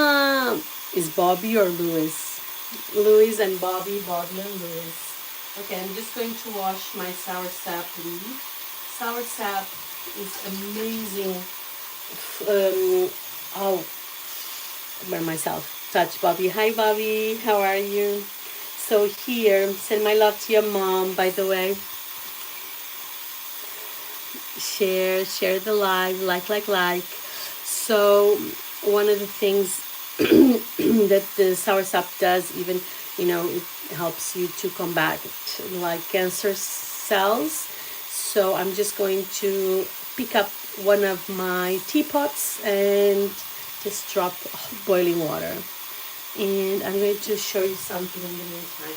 is Bobby or Louis? Louis and Bobby, Bobby and Louis. Okay, I'm just going to wash my sour sap leaf. Sour sap is amazing. Oh, by myself. Touch Bobby. Hi Bobby, how are you? So here, send my love to your mom, by the way. Share the live, like. So one of the things that the sour sap does, even, it helps you to combat like cancer cells. So I'm just going to pick up one of my teapots and just drop boiling water. And I'm going to show you something in the meantime.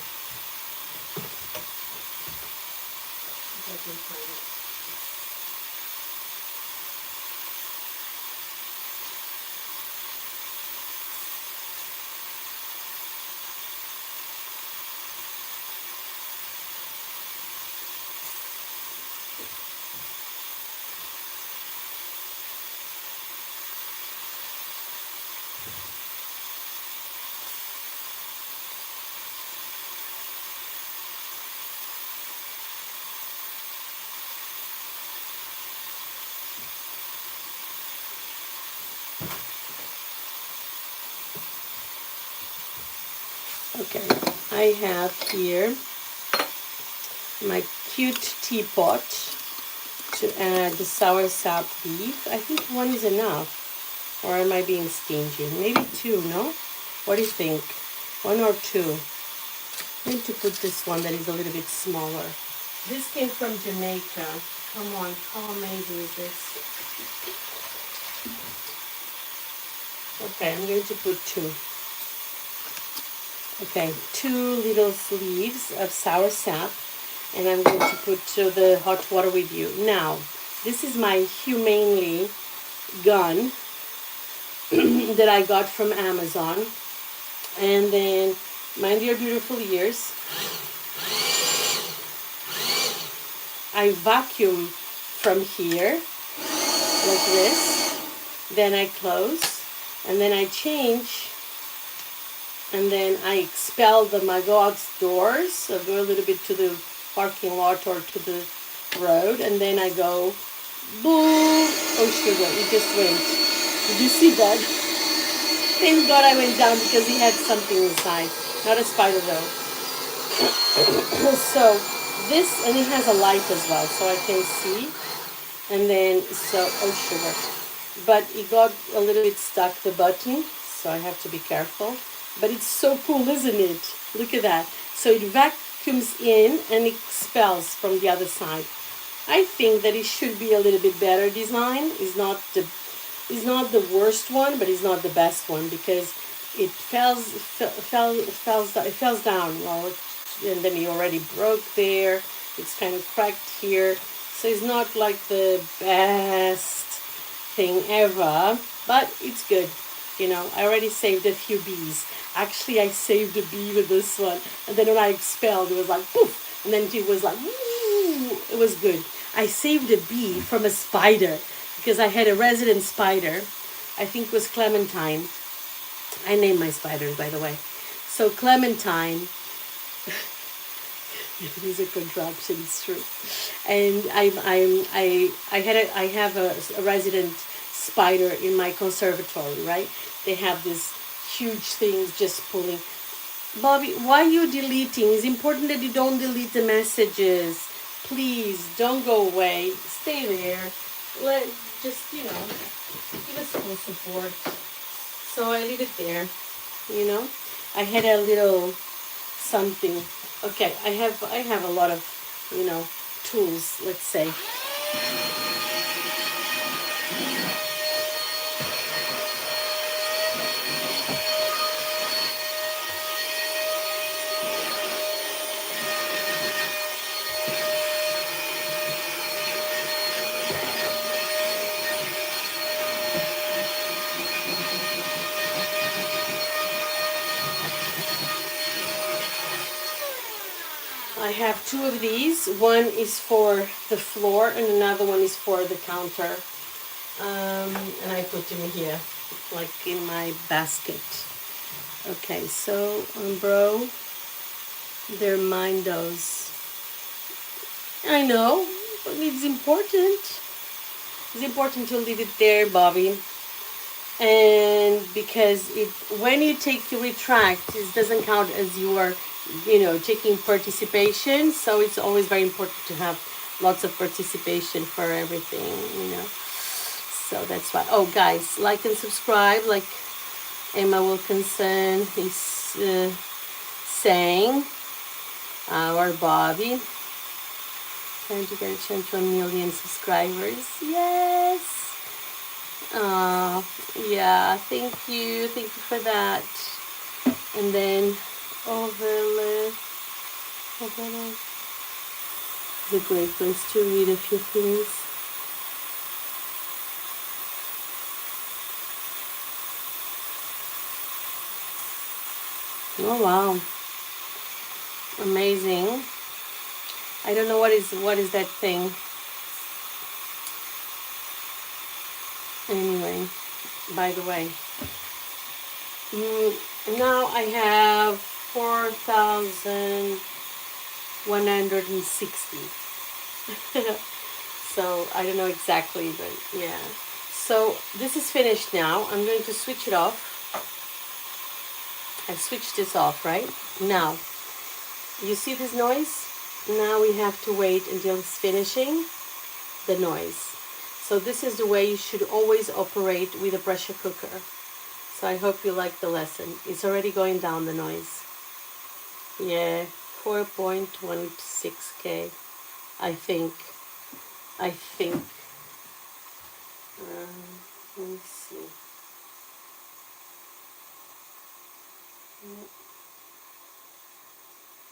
If I can find it. Okay, I have here my cute teapot to add the sour sap beef. I think one is enough. Or am I being stingy? Maybe two, no? What do you think? One or two? I'm going to put this one that is a little bit smaller. This came from Jamaica. Come on, how amazing is this? Okay, I'm going to put two. Okay, 2 little leaves of sour sap, and I'm going to put to the hot water with you. Now, this is my humanely gun that I got from Amazon. And then, mind your beautiful ears, I vacuum from here, like this. Then I close, and then I change, and then I expel my dog's doors. So go a little bit to the parking lot or to the road, and then I go, boom, oh sugar, it just went. Did you see that? Thank God I went down because he had something inside. Not a spider though. So this, and it has a light as well, so I can see. And then, so, oh sugar. But it got a little bit stuck, the button, so I have to be careful. But it's so cool, isn't it? Look at that. So it vacuums in and expels from the other side. I think that it should be a little bit better design. It's not the worst one, but it's not the best one because it falls down. Well, and then it already broke there. It's kind of cracked here. So it's not like the best thing ever, but it's good. I already saved a few bees. Actually, I saved a bee with this one. And then when I expelled, it was like, poof. And then it was like, woo. It was good. I saved a bee from a spider because I had a resident spider I think it was Clementine. I named my spiders, by the way. So Clementine, it is a contraption, it's true. And I have a resident spider in my conservatory, right? They have this huge things just pulling. Bobby, why are you deleting? It's important that you don't delete the messages. Please don't go away. Stay there. Let just give us full support. So I leave it there. I had a little something. Okay, I have a lot of tools. Let's say. I have two of these. One is for the floor and another one is for the counter. And I put them here, like in my basket. Okay, so bro, they're mine those. I know, but it's important. It's important to leave it there, Bobby. And because when you retract, it doesn't count as you are taking participation. So it's always very important to have lots of participation for everything. So that's why. Oh, guys, like and subscribe, like Emma Wilkinson is saying. Our Bobby, trying to get a chance to 1 million subscribers. Yes. Yeah, thank you for that. And then overlay, the great place to read a few things. Oh wow, amazing. I don't know what is that thing. Anyway, by the way, now I have 4,160. So I don't know exactly, but yeah. So this is finished now. I'm going to switch it off. I switched this off, right? Now, you see this noise? Now we have to wait until it's finishing the noise. So this is the way you should always operate with a pressure cooker. So I hope you like the lesson. It's already going down, the noise. Yeah, 4.16K, I think. Let me see.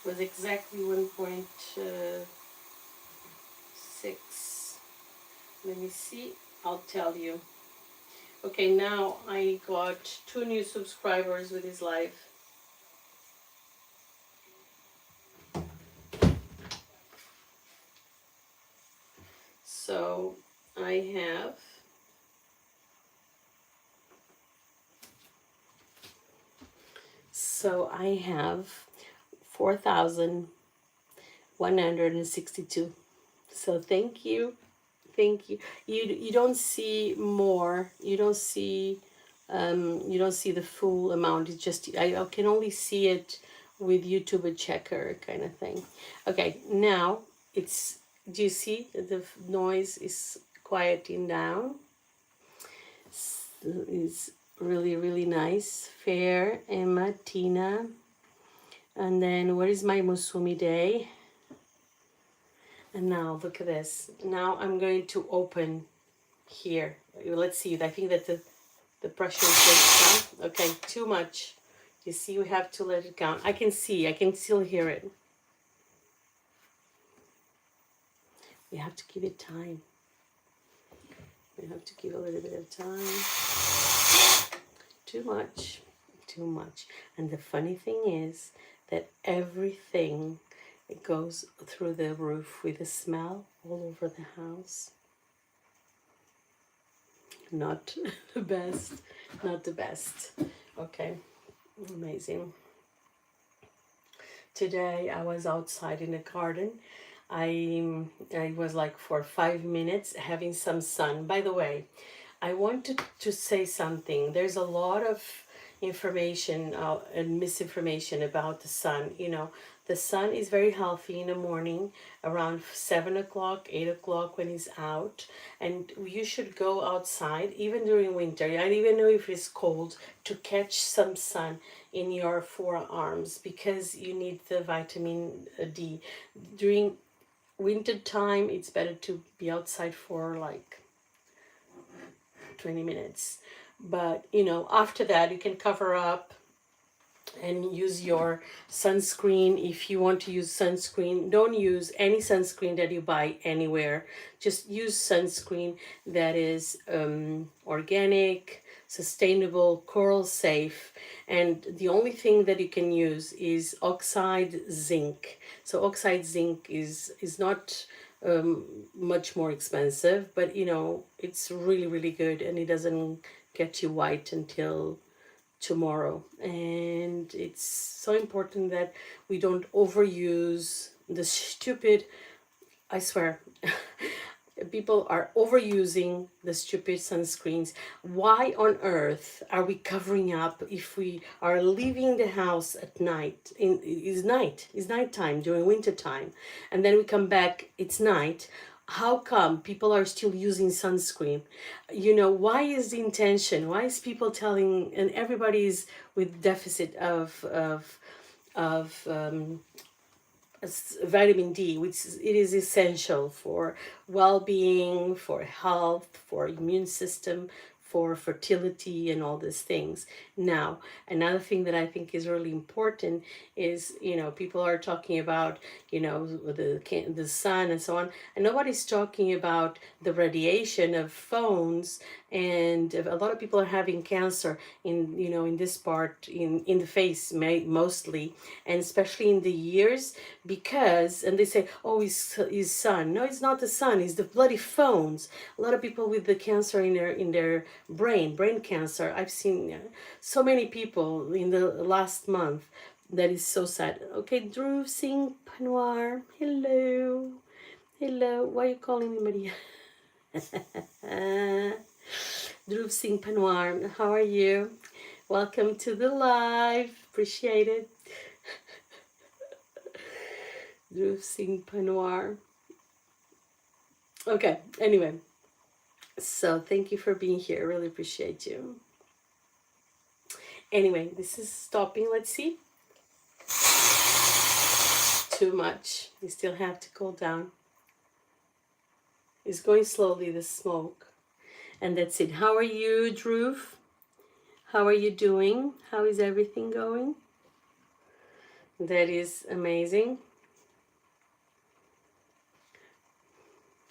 It was exactly 1.6. Let me see. I'll tell you. Okay, now I got 2 new subscribers with his live. So I have 4,162. So thank you. You don't see more. You don't see the full amount. It's just I can only see it with YouTube checker kind of thing. Okay, now do you see that the noise is quieting down? It's really, really nice. Fair, Emma, Tina. And then where is my Musumi Day? And now look at this. Now I'm going to open here. Let's see. I think that the pressure is going down. Okay, too much. You see, we have to let it down. I can still hear it. We have to give it time. We have to give a little bit of time. Too much. And the funny thing is that everything goes through the roof with the smell all over the house. not the best, not the best. Okay, amazing. Today I was outside in the garden. I was like for 5 minutes having some sun. By the way, I wanted to say something. There's a lot of information and misinformation about the sun. You know, the sun is very healthy in the morning around 7 o'clock, 8 o'clock when it's out. And you should go outside even during winter. I don't even know if it's cold to catch some sun in your forearms because you need the vitamin D. During winter time, it's better to be outside for like 20 minutes. But you know, after that, you can cover up and use your sunscreen. If you want to use sunscreen, don't use any sunscreen that you buy anywhere. Just use sunscreen that is organic, sustainable, coral safe. And the only thing that you can use is oxide zinc. So oxide zinc is not much more expensive, but you know, it's really, really good, and it doesn't get you white until tomorrow. And it's so important that we don't overuse the stupid, I swear, people are overusing the stupid sunscreens. Why on earth are we covering up if we are leaving the house at night? It's nighttime during winter time, and then we come back, it's night. How come people are still using sunscreen? You know, why is the intention? Why is people telling, and everybody's with deficit of vitamin D, which it is essential for well-being, for health, for immune system, for fertility, and all these things. Now, another thing that I think is really important is, you know, people are talking about, you know, the sun and so on, and nobody's talking about the radiation of phones. And a lot of people are having cancer in, you know, in this part, in the face mostly, and especially in the ears, because, and they say, oh, it's sun. No, it's not the sun, it's the bloody phones. A lot of people with the cancer in their brain cancer. I've seen so many people in the last month. That is so sad. Okay, Dhruv Singh Panwar, hello. Hello, why are you calling me Maria? Dhruv Singh Panwar, how are you? Welcome to the live. Appreciate it. Dhruv Singh Panwar. Okay, anyway. So thank you for being here. I really appreciate you. Anyway, this is stopping. Let's see. Too much. You still have to cool down. It's going slowly, the smoke. And that's it. How are you, Dhruv? How are you doing? How is everything going? That is amazing.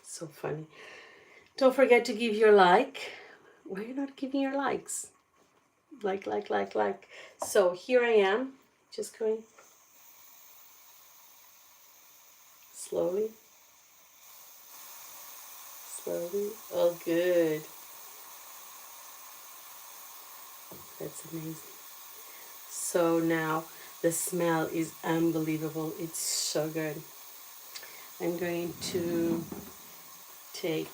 So funny. Don't forget to give your like. Why are you not giving your likes? Like. So here I am, just going slowly. Oh, good. That's amazing. So now the smell is unbelievable. It's so good. I'm going to take,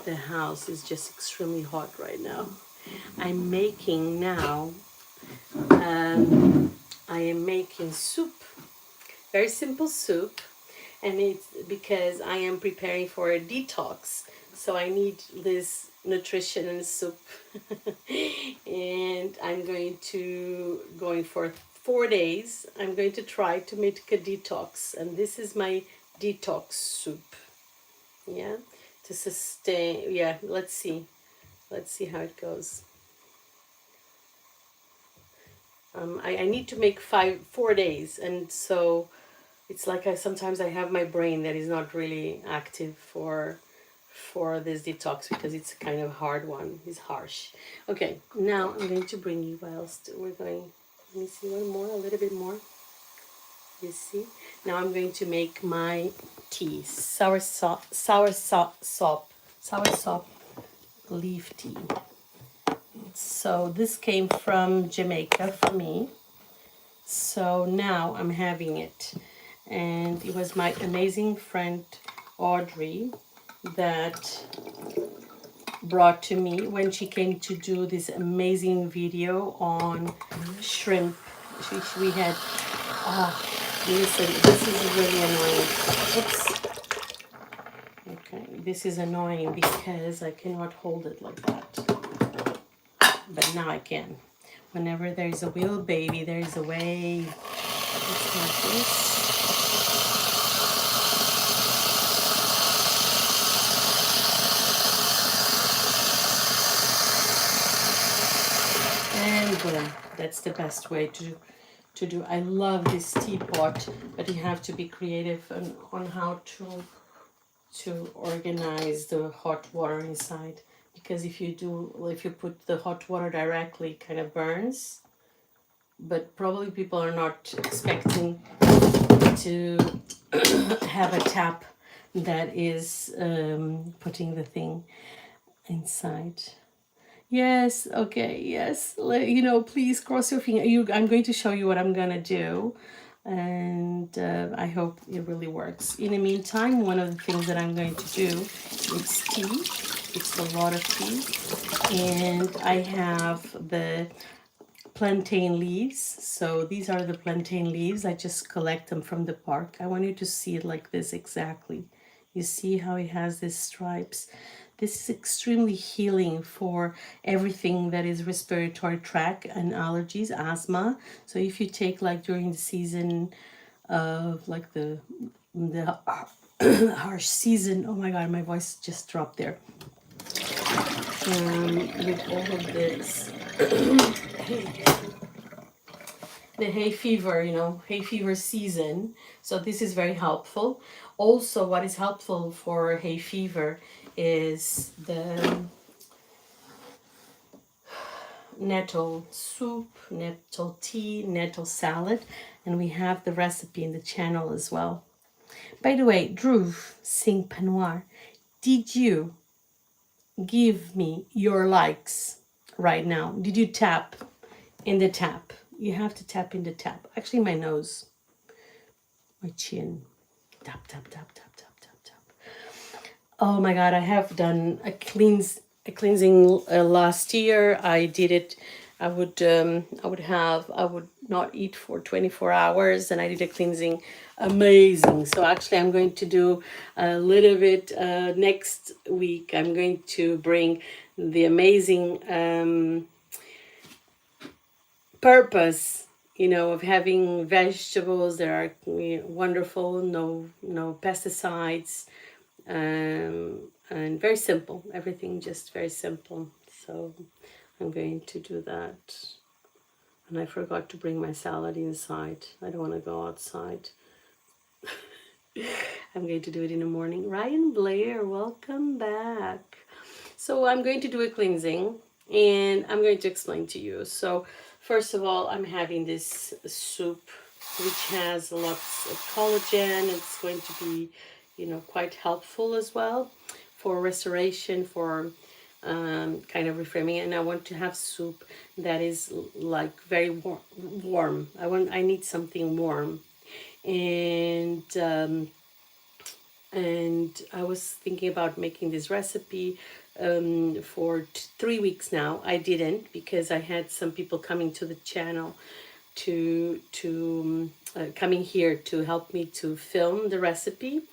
the house is just extremely hot right now. I'm making now, I am making soup, very simple soup, and it's because I am preparing for a detox, so I need this nutrition and soup. And I'm going for 4 days. I'm going to try to make a detox, and this is my detox soup. Yeah, to sustain. Yeah, let's see how it goes. I need to make 4 days, and so it's like sometimes I have my brain that is not really active for this detox because it's a kind of hard one. It's harsh. Okay, now I'm going to bring you whilst we're going. Let me see one more, a little bit more. You see? Now I'm going to make my tea, sour sop. leaf tea. So this came from Jamaica for me. So now I'm having it. And it was my amazing friend Audrey that brought to me when she came to do this amazing video on shrimp. We had, listen, this is really annoying. Oops. Okay, this is annoying because I cannot hold it like that. But now I can. Whenever there is a will, baby, there is a way. Let's like this. And boom, that's the best way to do. I love this teapot, but you have to be creative on how to organize the hot water inside, because if you put the hot water directly, it kind of burns. But probably people are not expecting to have a tap that is putting the thing inside. Yes, okay, yes. Please cross your finger. I'm going to show you what I'm gonna do, and I hope it really works. In the meantime, one of the things that I'm going to do is tea. It's a lot of tea, and I have the plantain leaves. So these are the plantain leaves. I just collect them from the park. I want you to see it like this exactly. You see how it has these stripes. This is extremely healing for everything that is respiratory tract and allergies, asthma. So if you take like during the season of like the harsh season, oh my god, my voice just dropped there. With all of this, the hay fever, hay fever season. So this is very helpful. Also, what is helpful for hay fever is the nettle soup, nettle tea, nettle salad, and we have the recipe in the channel as well. By the way, Drew Singh Panwar, did you give me your likes right now? Did you tap in the tap? You have to tap in the tap. Actually, my nose, my chin. Tap, tap, tap, tap, tap, tap, tap. Oh my God, I have done a cleansing last year. I did it. I would not eat for 24 hours, and I did a cleansing. Amazing. So actually, I'm going to do a little bit next week. I'm going to bring the amazing purpose, of having vegetables that are wonderful, no pesticides, and very simple. Everything just very simple. So I'm going to do that. And I forgot to bring my salad inside. I don't want to go outside. I'm going to do it in the morning. Ryan Blair, welcome back. So I'm going to do a cleansing, and I'm going to explain to you. So first of all, I'm having this soup which has lots of collagen. It's going to be, quite helpful as well for restoration, for kind of reframing. And I want to have soup that is like very warm. I need something warm. And I was thinking about making this recipe for 3 weeks now. I didn't, because I had some people coming to the channel to coming here to help me to film the recipe.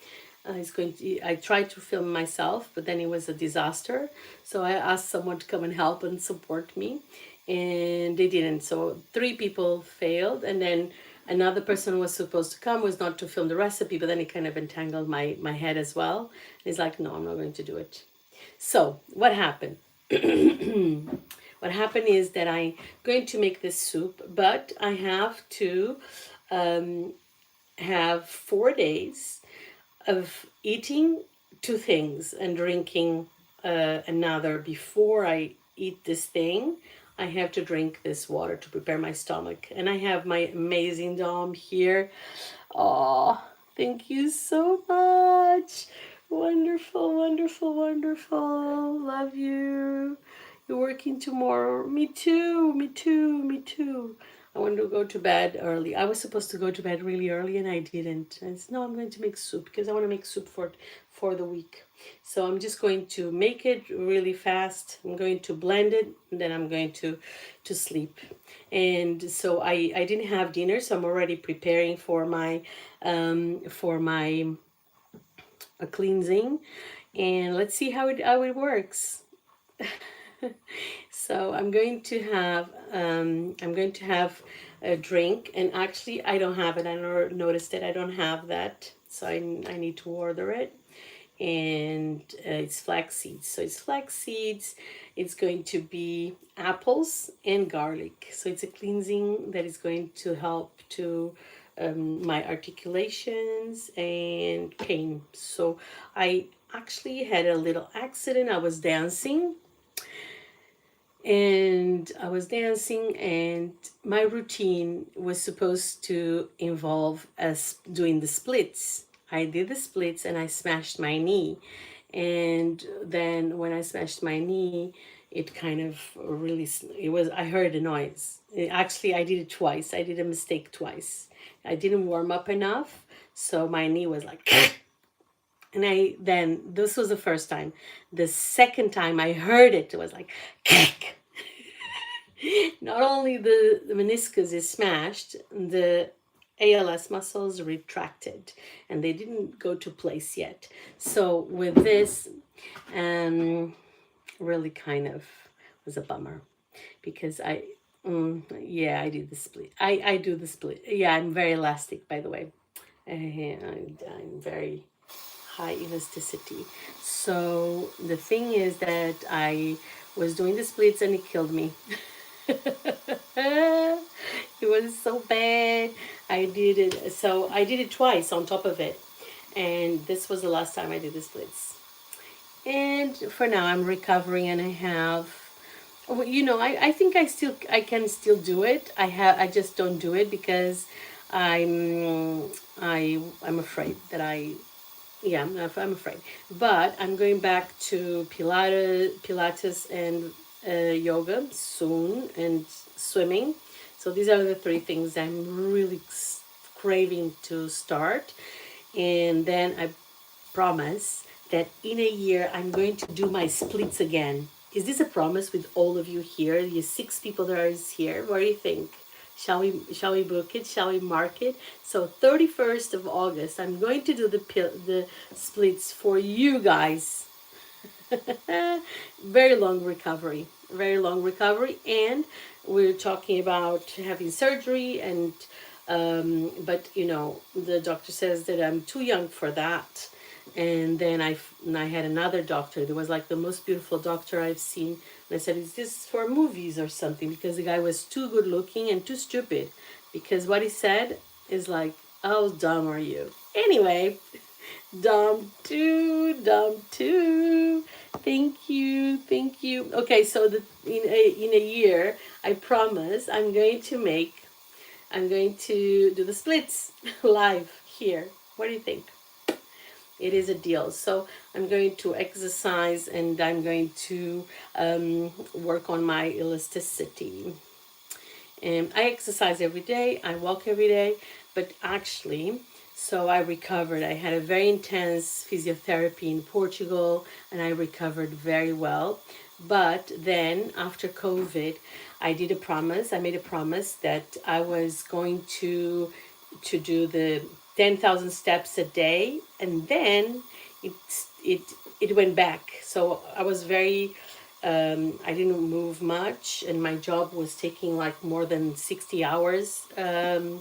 I tried to film myself, but then it was a disaster. So I asked someone to come and help and support me, and they didn't. So 3 people failed, and then another person was supposed to come, was not to film the recipe, but then it kind of entangled my head as well. And he's like, no, I'm not going to do it. So what happened? What happened is that I'm going to make this soup, but I have to have 4 days of eating 2 things and drinking another. Before I eat this thing, I have to drink this water to prepare my stomach. And I have my amazing Dom here. Oh, thank you so much. Wonderful, wonderful, wonderful. Love you. You're working tomorrow. Me too, me too, me too. I want to go to bed early. I was supposed to go to bed really early and I didn't. I said, no, I'm going to make soup because I want to make soup for the week. So I'm just going to make it really fast. I'm going to blend it and then I'm going to sleep. And so I didn't have dinner, so I'm already preparing for my cleansing, and let's see how it works. So I'm going to have a drink, and actually I don't have it. I noticed that I don't have that, so I need to order it. And it's flax seeds. So it's flax seeds. It's going to be apples and garlic. So it's a cleansing that is going to help to my articulations and pain. So I actually had a little accident. I was dancing, and my routine was supposed to involve us doing the splits. I did the splits and I smashed my knee. And then when I smashed my knee, it kind of really, I heard a noise. Actually, I did it twice. I did a mistake twice. I didn't warm up enough. So my knee was like, and then this was the first time. The second time I heard it, it was like, not only the meniscus is smashed, the ALS muscles retracted and they didn't go to place yet. So with this, really kind of was a bummer because yeah, I do the split. I do the split. Yeah, I'm very elastic, by the way. I'm very high elasticity. So the thing is that I was doing the splits and it killed me. It was so bad. I did it. So I did it twice on top of it. And this was the last time I did the splits. And for now I'm recovering and I have, well, I think I can still do it. I just don't do it because I'm afraid that yeah, I'm afraid. But I'm going back to Pilates and yoga soon, and swimming. So these are the three things I'm really craving to start. And then I promise that in a year I'm going to do my splits again. Is this a promise with all of you here? You 6 people that are here. What do you think? Shall we book it? Shall we mark it? So 31st of August, I'm going to do the splits for you guys. Very long recovery. Very long recovery, and we're talking about having surgery, and but the doctor says that I'm too young for that. And then I had another doctor. There was like the most beautiful doctor I've seen. And I said, is this for movies or something? Because the guy was too good looking and too stupid. Because what he said is like, how dumb are you? Anyway, dumb too. Thank you, thank you. Okay, so in a year, I promise I'm going to do the splits live here. What do you think? It is a deal. So I'm going to exercise and I'm going to work on my elasticity. And I exercise every day, I walk every day, but actually, so I recovered. I had a very intense physiotherapy in Portugal and I recovered very well. But then after COVID, I made a promise that I was going to do the 10,000 steps a day, and then it it went back. So I was very I didn't move much, and my job was taking like more than 60 hours per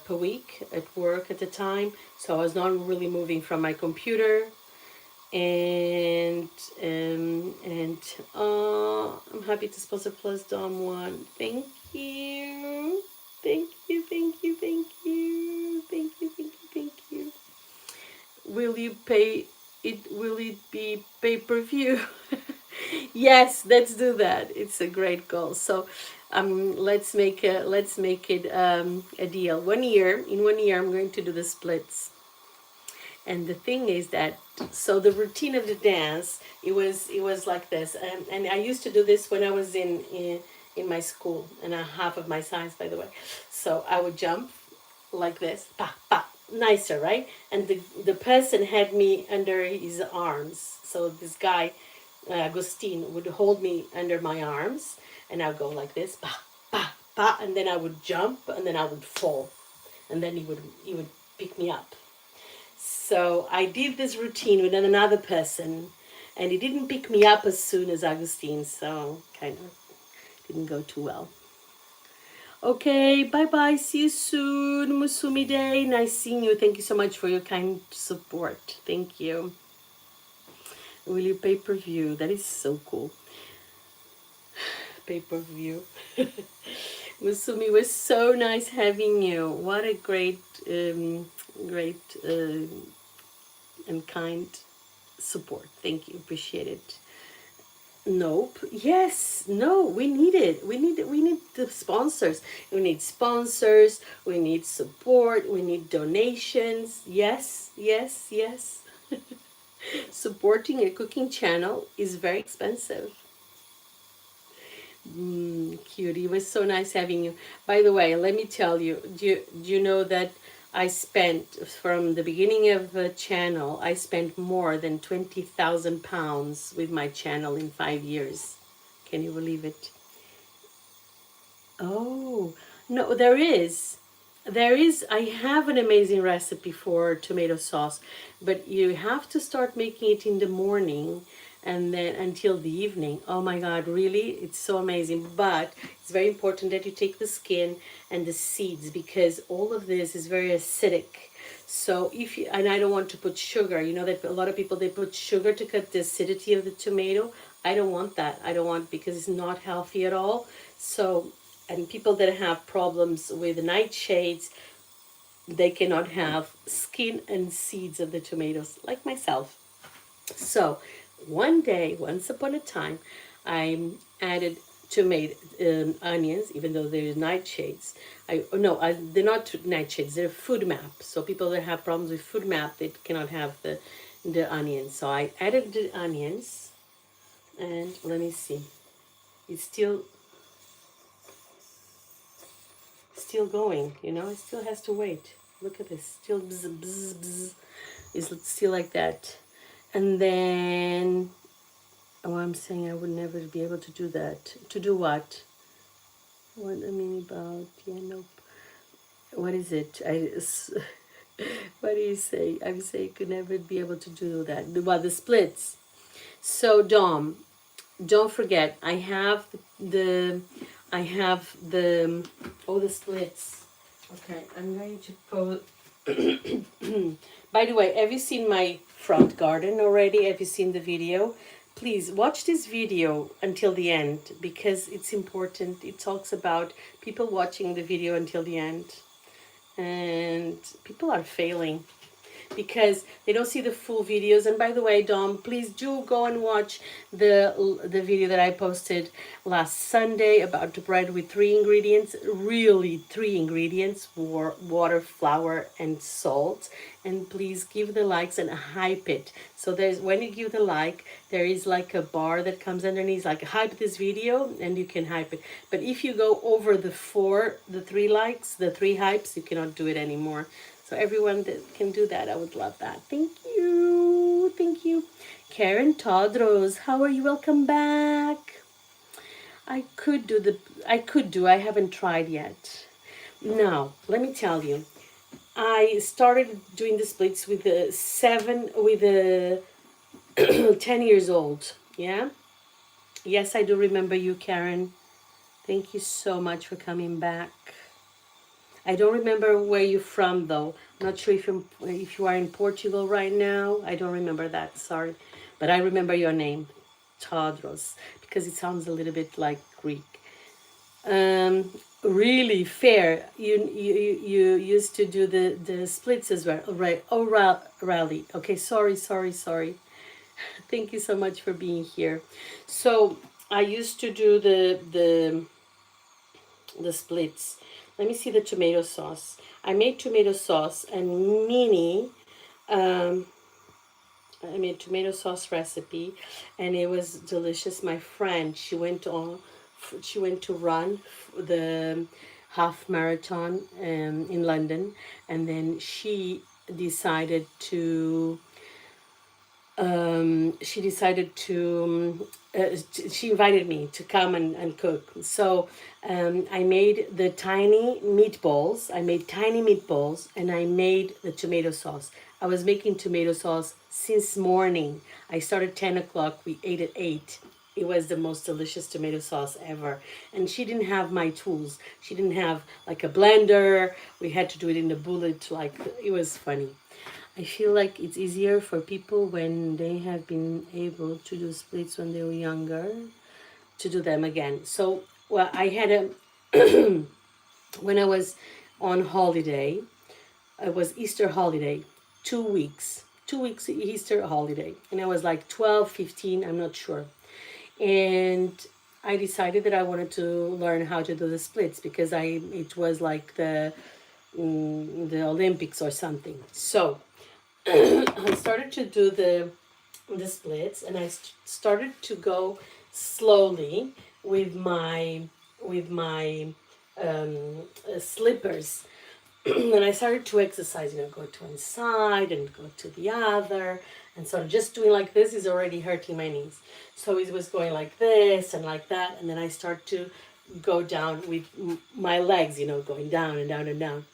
week at work at the time. So I was not really moving from my computer, and I'm happy to sponsor Plus Dom One. Thank you. Thank you, thank you, thank you, thank you, thank you, thank you. Will you pay it? Will it be pay-per-view? Yes, let's do that. It's a great goal. So, let's make it a deal. In 1 year, I'm going to do the splits, And the thing is that, so the routine of the dance, it was like this, and I used to do this when I was in my school, and I'm half of my size, by the way. So I would jump like this, pa pa, nicer, right? And the person had me under his arms. So this guy, Agustin, would hold me under my arms, and I'd go like this, pa pa pa, and then I would jump, and then I would fall, and then he would pick me up. So I did this routine with another person, and he didn't pick me up as soon as Agustin, so kind of didn't go too well. Okay, bye bye. See you soon. Musumi Day. Nice seeing you. Thank you so much for your kind support. Thank you. Will you pay per view? That is so cool. Pay per view. Musumi, was so nice having you. What a great and kind support. Thank you. Appreciate it. Nope. Yes. No. We need it. We need the sponsors. We need sponsors. We need support. We need donations. Yes. Yes. Yes. Supporting a cooking channel is very expensive. Cutie, it was so nice having you. By the way, let me tell you, do you know that I spent, from the beginning of the channel, I spent more than £20,000 with my channel in 5 years. Can you believe it? Oh, no, there is. There is. I have an amazing recipe for tomato sauce, but you have to start making it in the morning and then until the evening. Oh my God, really? It's so amazing. But it's very important that you take the skin and the seeds, because all of this is very acidic. So if you, and I don't want to put sugar, you know that a lot of people, they put sugar to cut the acidity of the tomato. I don't want that. I don't want, because it's not healthy at all. So, and people that have problems with nightshades, they cannot have skin and seeds of the tomatoes, like myself. So one day, once upon a time, I added tomato onions, even though they're nightshades. They're not nightshades. They're food map. So people that have problems with food map, they cannot have the onions. So I added the onions, and let me see. It's still going. It still has to wait. Look at this. Still bzz, bzz, bzz. It's still like that. And then, oh, I'm saying I would never be able to do that. To do what? What I mean about, yeah, nope. What is it? What do you say? I'm saying could never be able to do that. Well, the splits. So Dom, don't forget, I have the, oh, the splits. Okay, I'm going to post. By the way, have you seen my front garden already? Have you seen the video? Please watch this video until the end, because it's important. It talks about people watching the video until the end, and people are failing because they don't see the full videos. And by the way, Dom, please do go and watch the video that I posted last Sunday about the bread with 3 ingredients. Really, 3 ingredients: water, flour, and salt. And please give the likes and hype it. So when you give the like, there is like a bar that comes underneath, like hype this video, and you can hype it. But if you go over the 3 likes, the 3 hypes, you cannot do it anymore. So everyone that can do that, I would love that. Thank you. Thank you. Karen Todros, how are you? Welcome back. I haven't tried yet. Now, let me tell you. I started doing the splits with 10 years old. Yeah. Yes, I do remember you, Karen. Thank you so much for coming back. I don't remember where you're from, though. I'm not sure if you are in Portugal right now. I don't remember that. Sorry, but I remember your name, Todros, because it sounds a little bit like Greek. Really fair. You used to do the splits as well, right? Oh, rally. Okay, sorry. Thank you so much for being here. So I used to do the splits. Let me see the tomato sauce. I made tomato sauce, and Minnie Um, I made tomato sauce recipe, and it was delicious. My friend, she went to run the half marathon in London, and then decided to she decided to she invited me to come and cook. So I made the tiny meatballs. I made tiny meatballs, and I made the tomato sauce. I was making tomato sauce since morning. I started 10 o'clock. We ate at 8. It was the most delicious tomato sauce ever. And she didn't have my tools. She didn't have like a blender. We had to do it in the bullet. Like, it was funny. I feel like it's easier for people when they have been able to do splits when they were younger to do them again. So, well, I had when I was on holiday, it was Easter holiday, 2 weeks, 2 weeks Easter holiday. And I was like 12, 15, I'm not sure. And I decided that I wanted to learn how to do the splits because it was like the Olympics or something. So I started to do the splits, and I started to go slowly with my slippers. And I started to exercise, go to one side and go to the other, and so just doing like this is already hurting my knees. So it was going like this and like that, and then I start to go down with my legs, going down and down and down.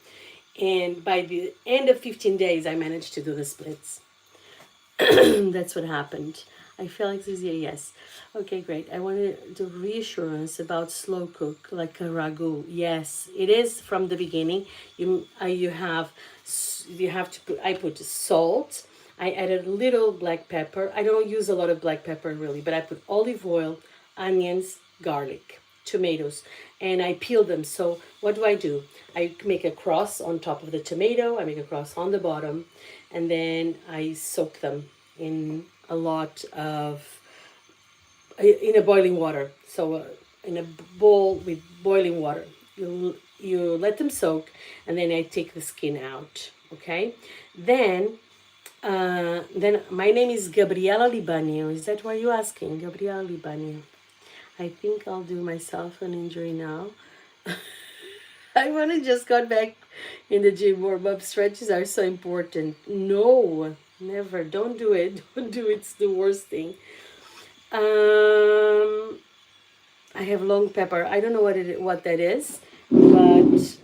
And by the end of 15 days, I managed to do the splits. That's what happened. I feel like it's easier, yes. Okay, great. I wanted the reassurance about slow cook, like a ragu. Yes, it is from the beginning. You have to put. I put salt. I added a little black pepper. I don't use a lot of black pepper really, but I put olive oil, onions, garlic, tomatoes, and I peel them. So what do? I make a cross on top of the tomato. I make a cross on the bottom, and then I soak them in a lot of in a boiling water. So in a bowl with boiling water, you let them soak, and then I take the skin out. Okay, then my name is Gabriela Libanio. Is that why you're asking, Gabriela Libanio? I think I'll do myself an injury now. I want to just got back in the gym. Warm-up stretches are so important. No, never. Don't do it. Don't do it. It's the worst thing. I have long pepper. I don't know what that is, but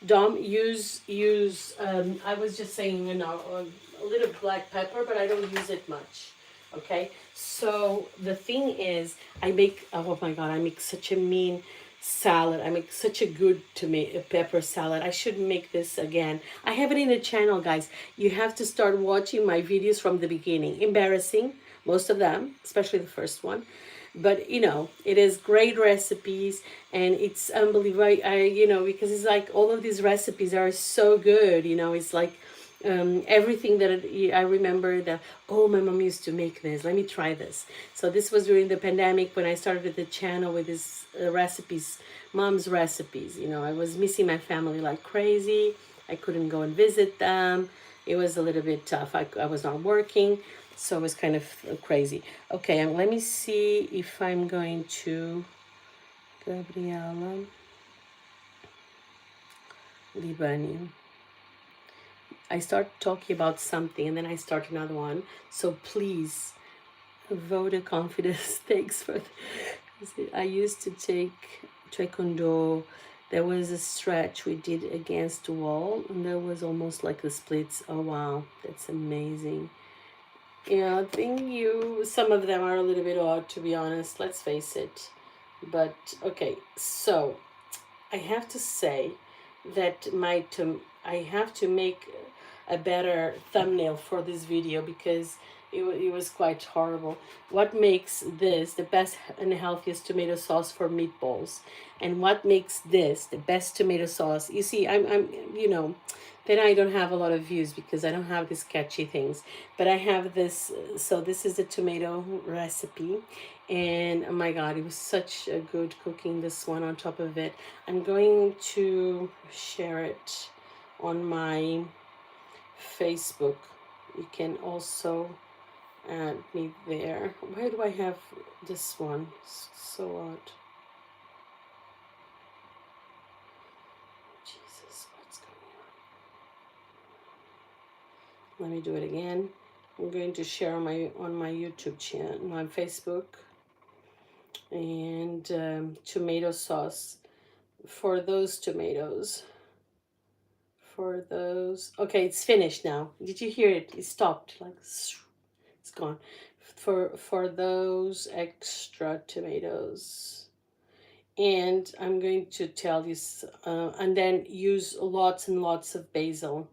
Dom, use. I was just saying, a little black pepper, but I don't use it much. Okay, so the thing is, oh my god, I make such a mean salad. I make such a good tomato pepper salad. I should make this again. I have it in the channel, guys. You have to start watching my videos from the beginning. Embarrassing, most of them, especially the first one. But it is great recipes, and it's unbelievable. Because it's like all of these recipes are so good. It's like everything that I remember that, oh, my mom used to make this, let me try this. So this was during the pandemic when I started the channel with these recipes, mom's recipes. I was missing my family like crazy. I couldn't go and visit them. It was a little bit tough. I was not working, so it was kind of crazy. Okay, let me see if I'm going to Gabriela Libani. I start talking about something and then I start another one. So please vote a confidence. Thanks for. I used to take taekwondo. There was a stretch we did against the wall, and there was almost like the splits. Oh wow, that's amazing. Yeah, I think some of them are a little bit odd, to be honest. Let's face it. But okay, so I have to say that I have to make a better thumbnail for this video because it was quite horrible. What makes this the best and healthiest tomato sauce for meatballs, and what makes this the best tomato sauce? You see, I'm then I don't have a lot of views because I don't have these catchy things, but I have this. So this is the tomato recipe, and oh my god, it was such a good cooking, this one on top of it. I'm going to share it on my Facebook. You can also add me there. Why do I have this one? So odd. Jesus, what's going on? Let me do it again. I'm going to share on my YouTube channel, my Facebook, and tomato sauce for those tomatoes. For those, okay, it's finished now. Did you hear it? It stopped. Like it's gone. For those extra tomatoes. And I'm going to tell you, and then use lots and lots of basil.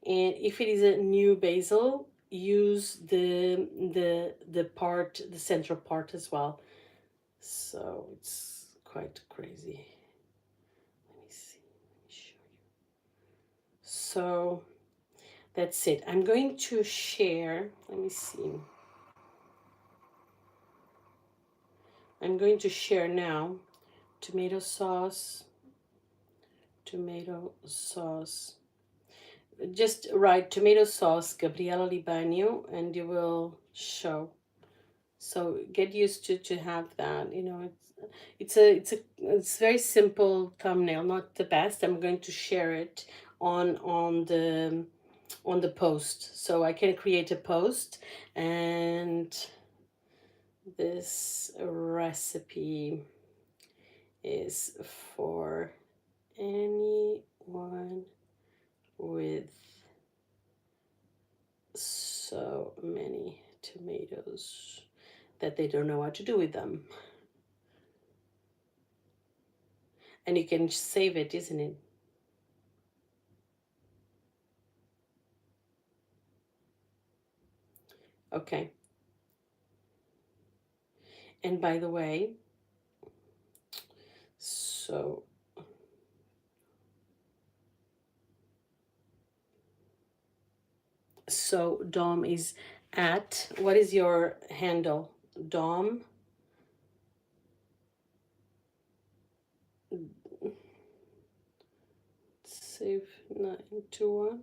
And if it is a new basil, use the part, the central part as well. So it's quite crazy. Let me see. Let me show you. So that's it. I'm going to share. Let me see. I'm going to share now tomato sauce. Tomato sauce. Just write tomato sauce Gabriela Libano and you will show. So get used to have that. You know, it's very simple thumbnail, not the best. I'm going to share it on the post. So I can create a post, and this recipe is for anyone with so many tomatoes that they don't know what to do with them. And you can save it, isn't it? Okay. And by the way, so Dom is at, what is your handle? Dom save 921.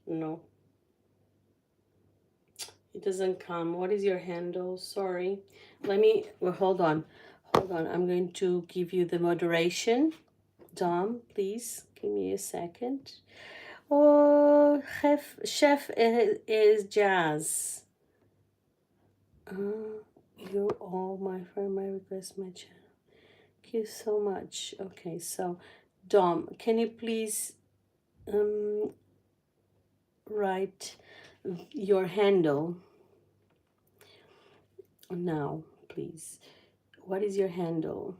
No, it doesn't come. What is your handle? Sorry. Let me, well, hold on. Hold on. I'm going to give you the moderation. Dom, please give me a second. Oh, chef is Jazz. You all my friend, my request, my channel. Thank you so much. Okay, so Dom, can you please write your handle now, please? What is your handle?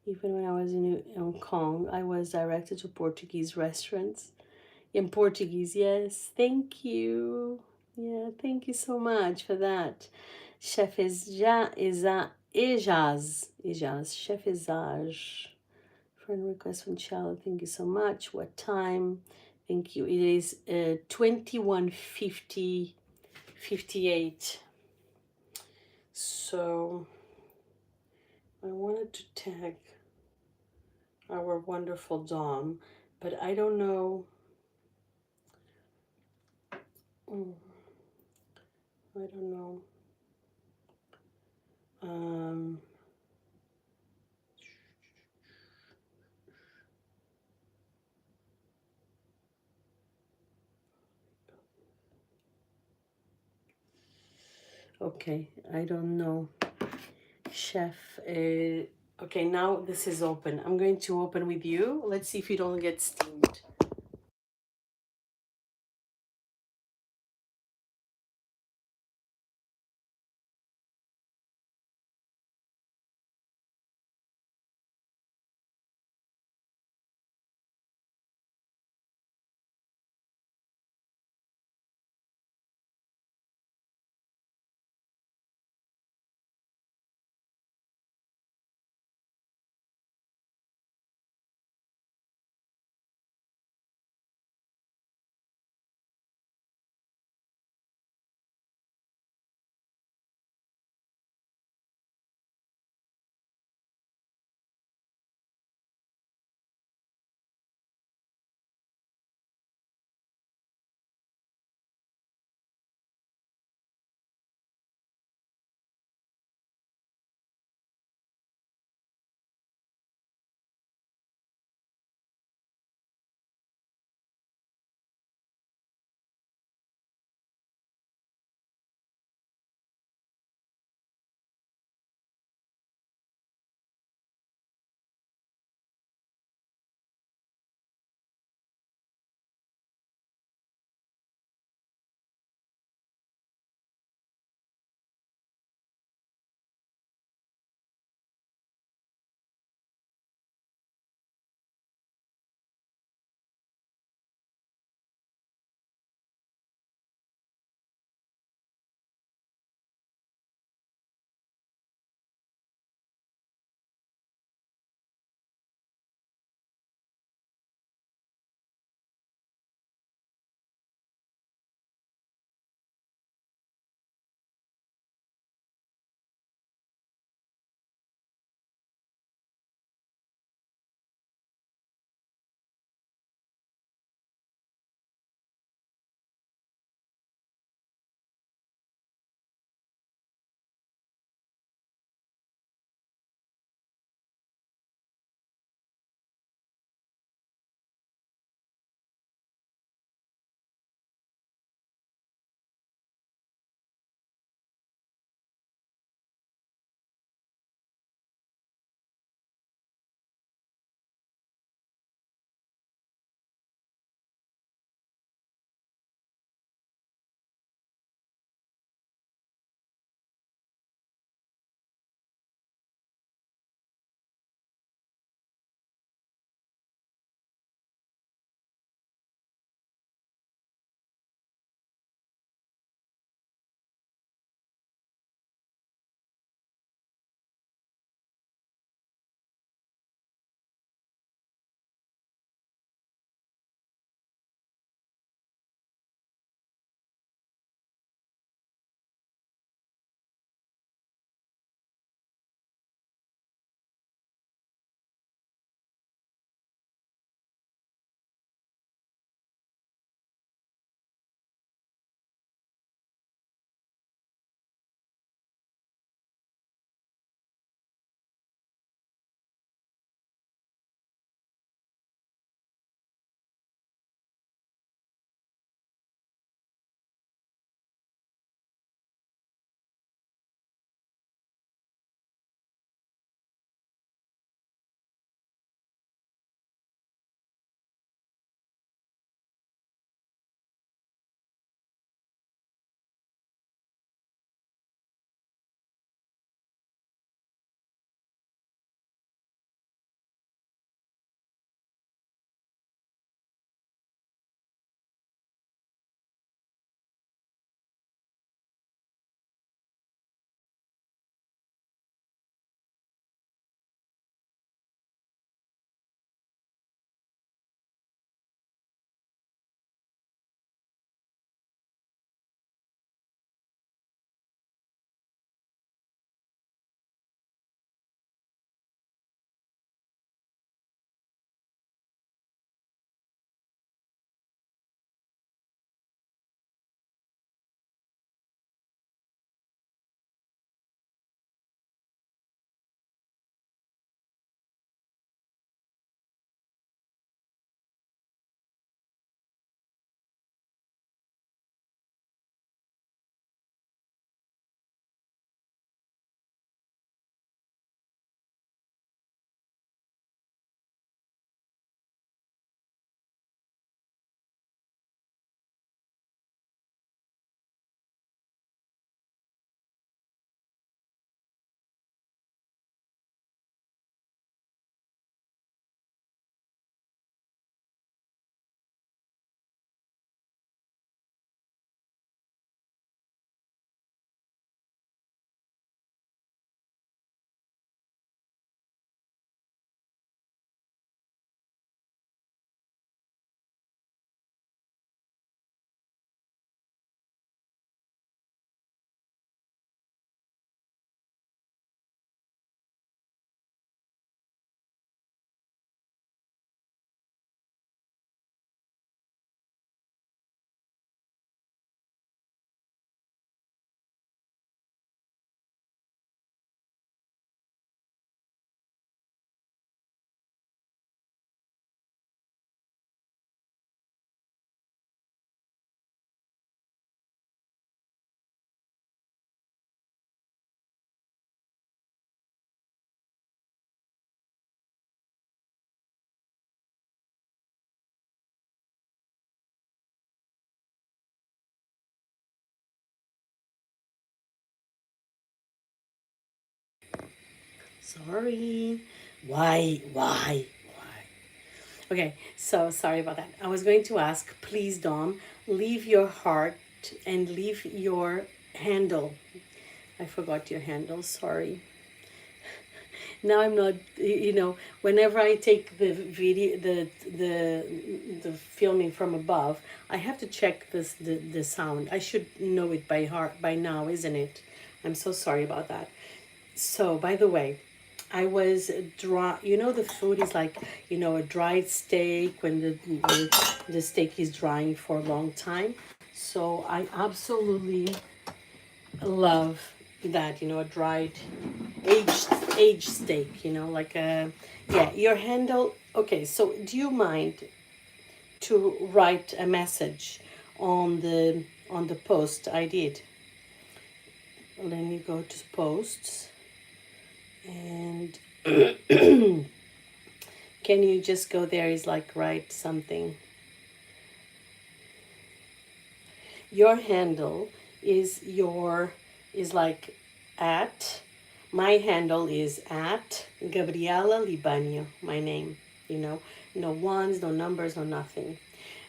Even when I was in Hong Kong, I was directed to Portuguese restaurants. In Portuguese, yes. Thank you. Yeah, thank you so much for that. Chef Ejaz. Chef Ejaz. Friend request from Charlotte. Thank you so much. What time? Thank you. It is 21:50, 58. So I wanted to tag our wonderful Dom, but I don't know. I don't know. Okay, I don't know. Chef, okay, now this is open. I'm going to open with you. Let's see if you don't get steamed. Sorry. Why? Okay, so sorry about that. I was going to ask, please, Dom, leave your heart and leave your handle. I forgot your handle, sorry. Now I'm not, whenever I take the video, the filming from above, I have to check the sound. I should know it by heart by now, isn't it? I'm so sorry about that. So, by the way, I was dry. The food is like, a dried steak when the steak is drying for a long time. So I absolutely love that, a dried aged steak, like a, yeah, your handle. Okay, so do you mind to write a message on the post I did? Let me go to posts and can you just go there is like write something. Your handle is like at, my handle is at Gabriela Libanio, my name, no ones, no numbers, no nothing.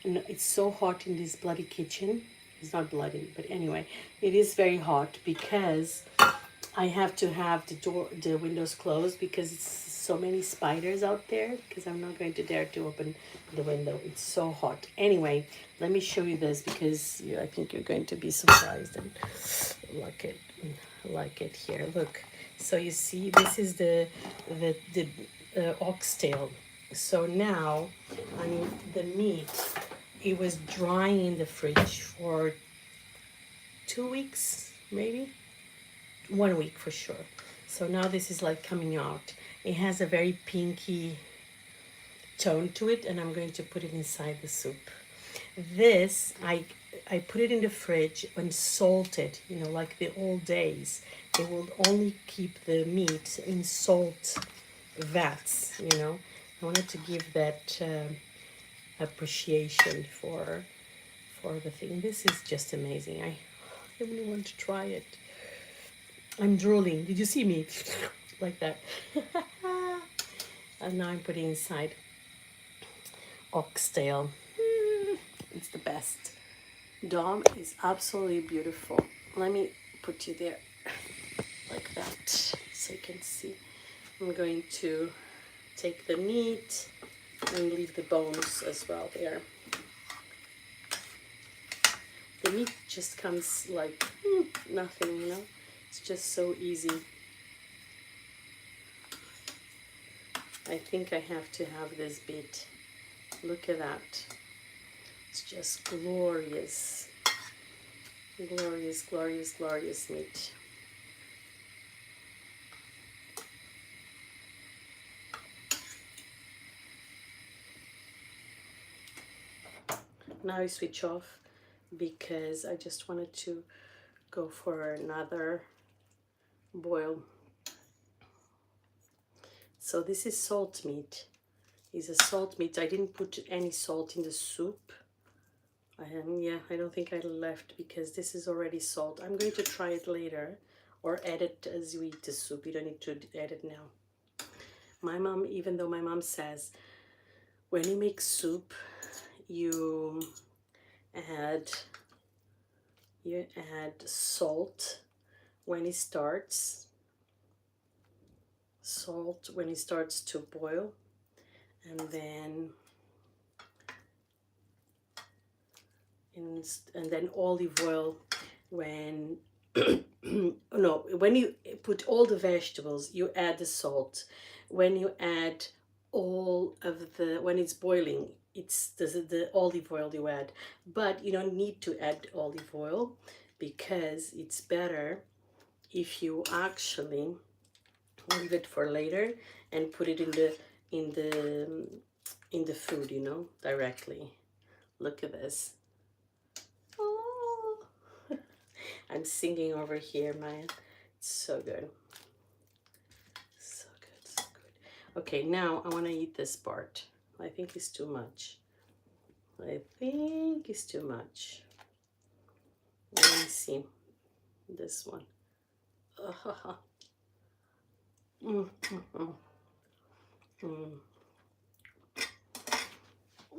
And it's so hot in this bloody kitchen. It's not bloody, but anyway, it is very hot because I have to have the windows closed because it's so many spiders out there. Because I'm not going to dare to open the window. It's so hot. Anyway, let me show you this because I think you're going to be surprised and like it here. Look, so you see, this is the oxtail. So now, I mean, the meat, it was drying in the fridge for 2 weeks, maybe 1 week for sure. So now this is like coming out. It has a very pinky tone to it, and I'm going to put it inside the soup. This I put it in the fridge and salt it, like the old days. They will only keep the meat in salt vats. I wanted to give that appreciation for the thing. This is just amazing. I really want to try it. I'm drooling. Did you see me? Like that. And now I'm putting inside oxtail. It's the best. Dom is absolutely beautiful. Let me put you there like that so you can see. I'm going to take the meat and leave the bones as well there. The meat just comes like nothing. It's just so easy. I think I have to have this bit. Look at that. It's just glorious. Glorious, glorious, glorious meat. Now I switch off because I just wanted to go for another boil. So this is salt meat. It's a salt meat. I didn't put any salt in the soup. Yeah, I don't think I left because this is already salt. I'm going to try it later or add it as you eat the soup. You don't need to add it now. My mom, even though my mom says when you make soup, you add salt when it starts to boil, and then olive oil when no, when you put all the vegetables you add the salt. When you add all of when it's boiling, it's the olive oil you add, but you don't need to add olive oil because it's better if you actually leave it for later and put it in the food, directly. Look at this. Oh, I'm singing over here, man. It's so good. So good, so good. Okay, now I want to eat this part. I think it's too much. Let me see this one. Mm, mm, mm, mm,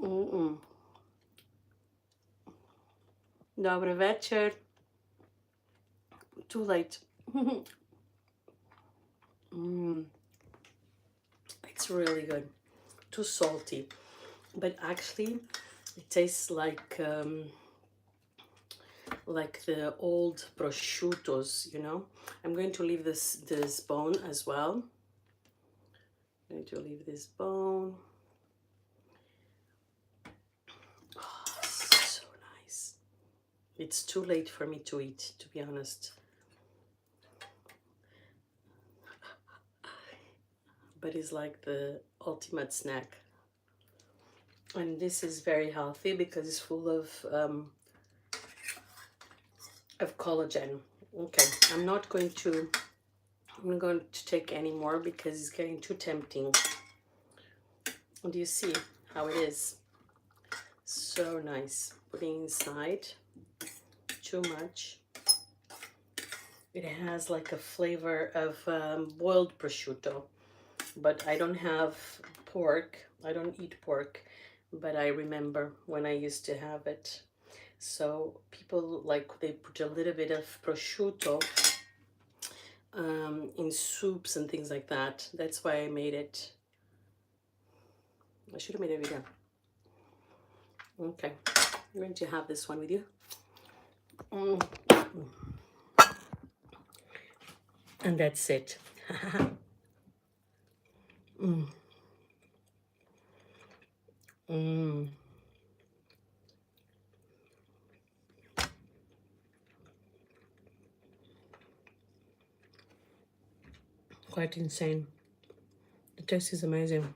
mm, mm. Dobry wieczór. Too late. It's really good. Too salty, but actually, it tastes like the old prosciuttos. You know. I'm going to leave this bone as well. I'm going to leave this bone. Oh, so nice. It's too late for me to eat, to be honest. But it's like the ultimate snack. And this is very healthy because it's full of collagen. Okay, I'm not going to, I'm going to take any more because it's getting too tempting. Do you see how it is? So nice. Putting inside too much. It has like a flavor of boiled prosciutto, but I don't have pork. I don't eat pork, but I remember when I used to have it. So people like they put a little bit of prosciutto in soups and things like that. That's why I made it. I should have made a video. Okay, I'm going to have this one with you. And that's it. mm. Mm. Quite insane. The taste is amazing.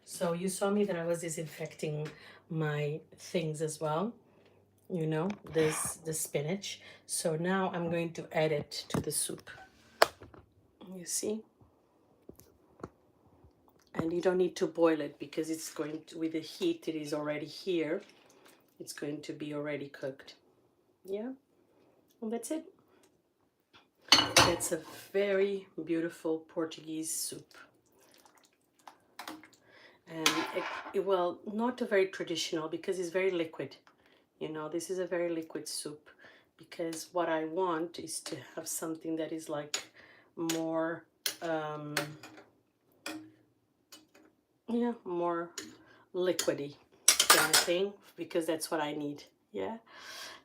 So you saw me that I was disinfecting my things as well. You know, the spinach. So now I'm going to add it to the soup. You see? And you don't need to boil it because it's going to, with the heat it is already here, it's going to be already cooked. Yeah, and that's it. That's a very beautiful Portuguese soup. And well, not a very traditional because it's very liquid. You know, this is a very liquid soup because what I want is to have something that is like more yeah, more liquidy kind of thing, because that's what I need. Yeah,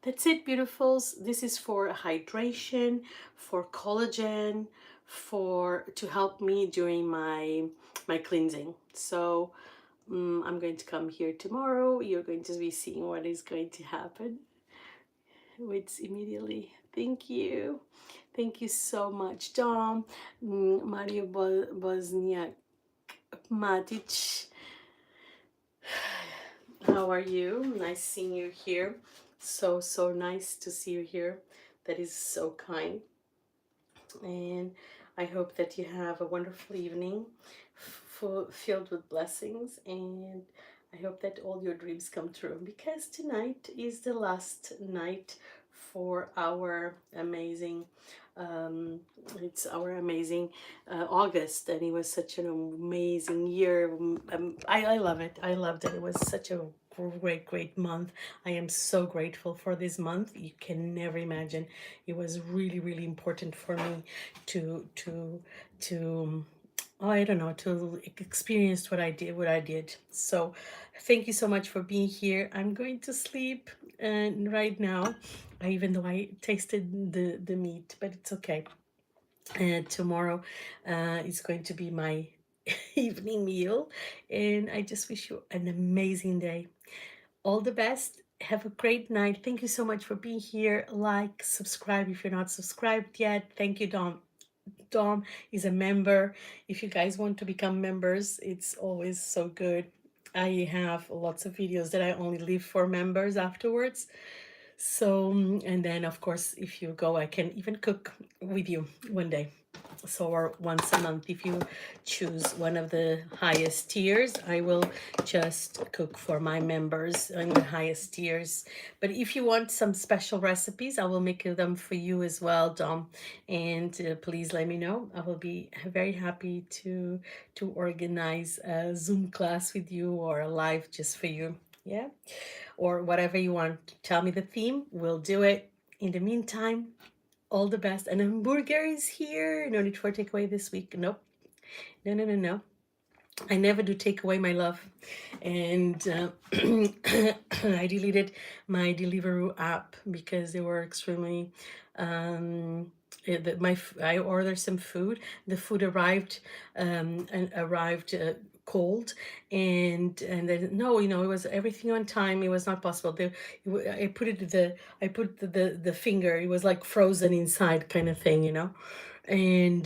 that's it, beautifuls. This is for hydration, for collagen, for to help me during my cleansing. So I'm going to come here tomorrow. You're going to be seeing what is going to happen. It's immediately. Thank you so much, Dom. Mario Bosniak Matic, how are you? Nice seeing you here. So nice to see you here. That is so kind. And I hope that you have a wonderful evening filled with blessings. And I hope that all your dreams come true because tonight is the last night for our amazing it's our amazing August, and it was such an amazing year. I love it. I loved it. It was such a great month. I am so grateful for this month. You can never imagine. It was really important for me to oh, I don't know, to experience what I did. So thank you so much for being here. I'm going to sleep right now, even though I tasted the meat, but it's okay. And tomorrow is going to be my evening meal, and I just wish you an amazing day. All the best. Have a great night. Thank you so much for being here. Like, subscribe if you're not subscribed yet. Thank you, Dom. Dom is a member. If you guys want to become members, it's always so good. I have lots of videos that I only leave for members afterwards. So, and then of course, if you go, I can even cook with you one day. So, or once a month, if you choose one of the highest tiers, I will just cook for my members in the highest tiers. But if you want some special recipes, I will make them for you as well, Dom. And please let me know. I will be very happy to organize a Zoom class with you or a live just for you. Yeah, or whatever you want. Tell me the theme, we'll do it. In the meantime, all the best. And hamburger is here. No need for takeaway this week. Nope. No, no, no, no. I never do takeaway, my love. And I deleted my Deliveroo app because they were extremely. I ordered some food. The food arrived cold, and then no, it was everything on time. It was not possible. I put the finger. It was like frozen inside, kind of thing, and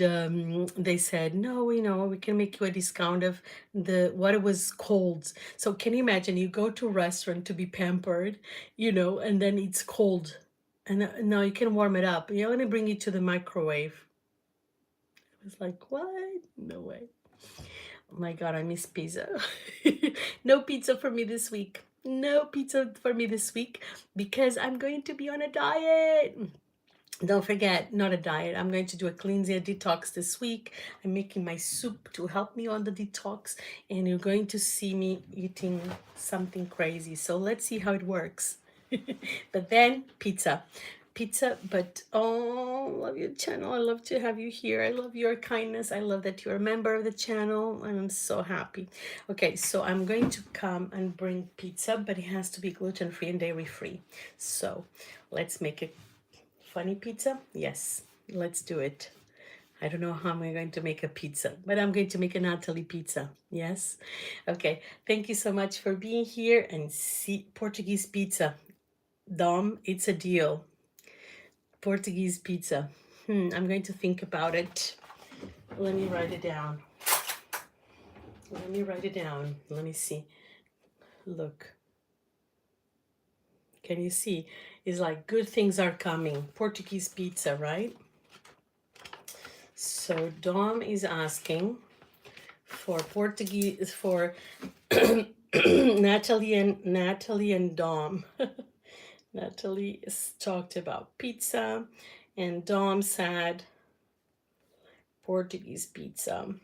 they said no, we can make you a discount of the what it was cold. So can you imagine, you go to a restaurant to be pampered, and then it's cold, and now you can warm it up. You're going to bring it to the microwave. I was like, what? No way. Oh my god, I miss pizza. No pizza for me this week. No pizza for me this week because I'm going to be on a diet. Don't forget, not a diet. I'm going to do a cleanse detox this week. I'm making my soup to help me on the detox, and you're going to see me eating something crazy. So let's see how it works. But then pizza. Pizza, but oh, love your channel. I love to have you here. I love your kindness. I love that you're a member of the channel, and I'm so happy. Okay, so I'm going to come and bring pizza, but it has to be gluten-free and dairy-free. So let's make it. Funny pizza? Yes, let's do it. I don't know how I'm going to make a pizza, but I'm going to make a Natalie pizza. Yes? Okay, thank you so much for being here, and see Portuguese pizza. Dom, it's a deal. Portuguese pizza. I'm going to think about it. Let me write it down. Let me write it down. Let me see. Look. Can you see? It's like good things are coming. Portuguese pizza, right? So Dom is asking for Portuguese for Natalie and Dom. Natalie talked about pizza, and Dom said Portuguese pizza.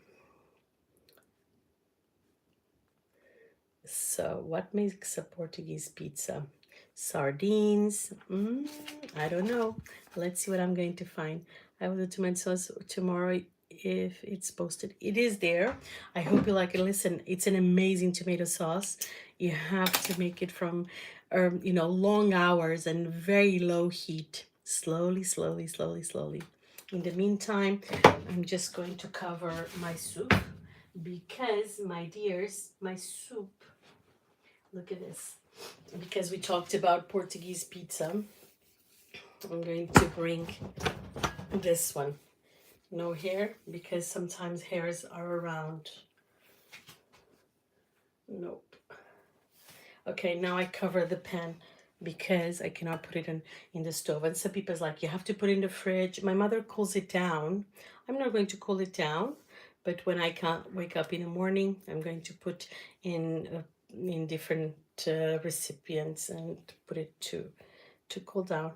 So what makes a Portuguese pizza? Sardines? I don't know. Let's see what I'm going to find. I will do tomato sauce tomorrow if it's posted. It is there. I hope you like it. Listen, it's an amazing tomato sauce. You have to make it from, long hours and very low heat. Slowly, slowly, slowly, slowly. In the meantime, I'm just going to cover my soup because, my dears, my soup. Look at this. Because we talked about Portuguese pizza, I'm going to bring this one. No hair, because sometimes hairs are around. Nope. Okay, now I cover the pan because I cannot put it in the stove. And some people's like, you have to put it in the fridge. My mother cools it down. I'm not going to cool it down, but when I can't wake up in the morning, I'm going to put in different recipients and put it to cool down.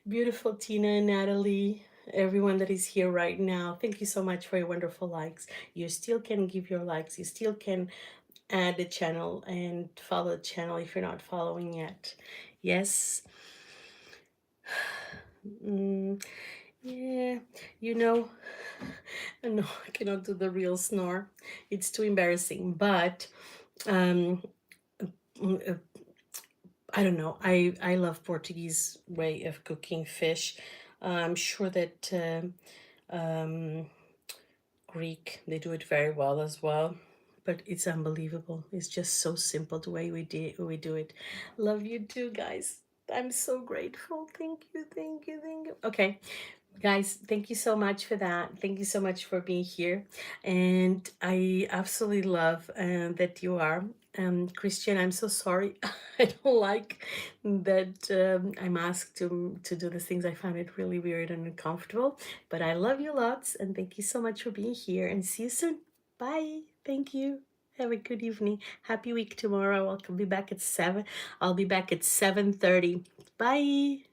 Beautiful Tina and Natalie, everyone that is here right now, thank you so much for your wonderful likes. You still can give your likes. You still can add the channel and follow the channel if you're not following yet. Yes. Yeah, no, I cannot do the real snore. It's too embarrassing. But I don't know. I love Portuguese way of cooking fish. I'm sure that Greek, they do it very well as well. but it's unbelievable. It's just so simple the way we do it. Love you too, guys. I'm so grateful. Thank you, thank you, thank you. Okay, guys, thank you so much for that. Thank you so much for being here. And I absolutely love that you are. Christian, I'm so sorry. I don't like that I'm asked to do these things. I find it really weird and uncomfortable. But I love you lots. And thank you so much for being here. And see you soon. Bye. Thank you. Have a good evening. Happy week tomorrow. I'll be back at 7. I'll be back at 7:30. Bye.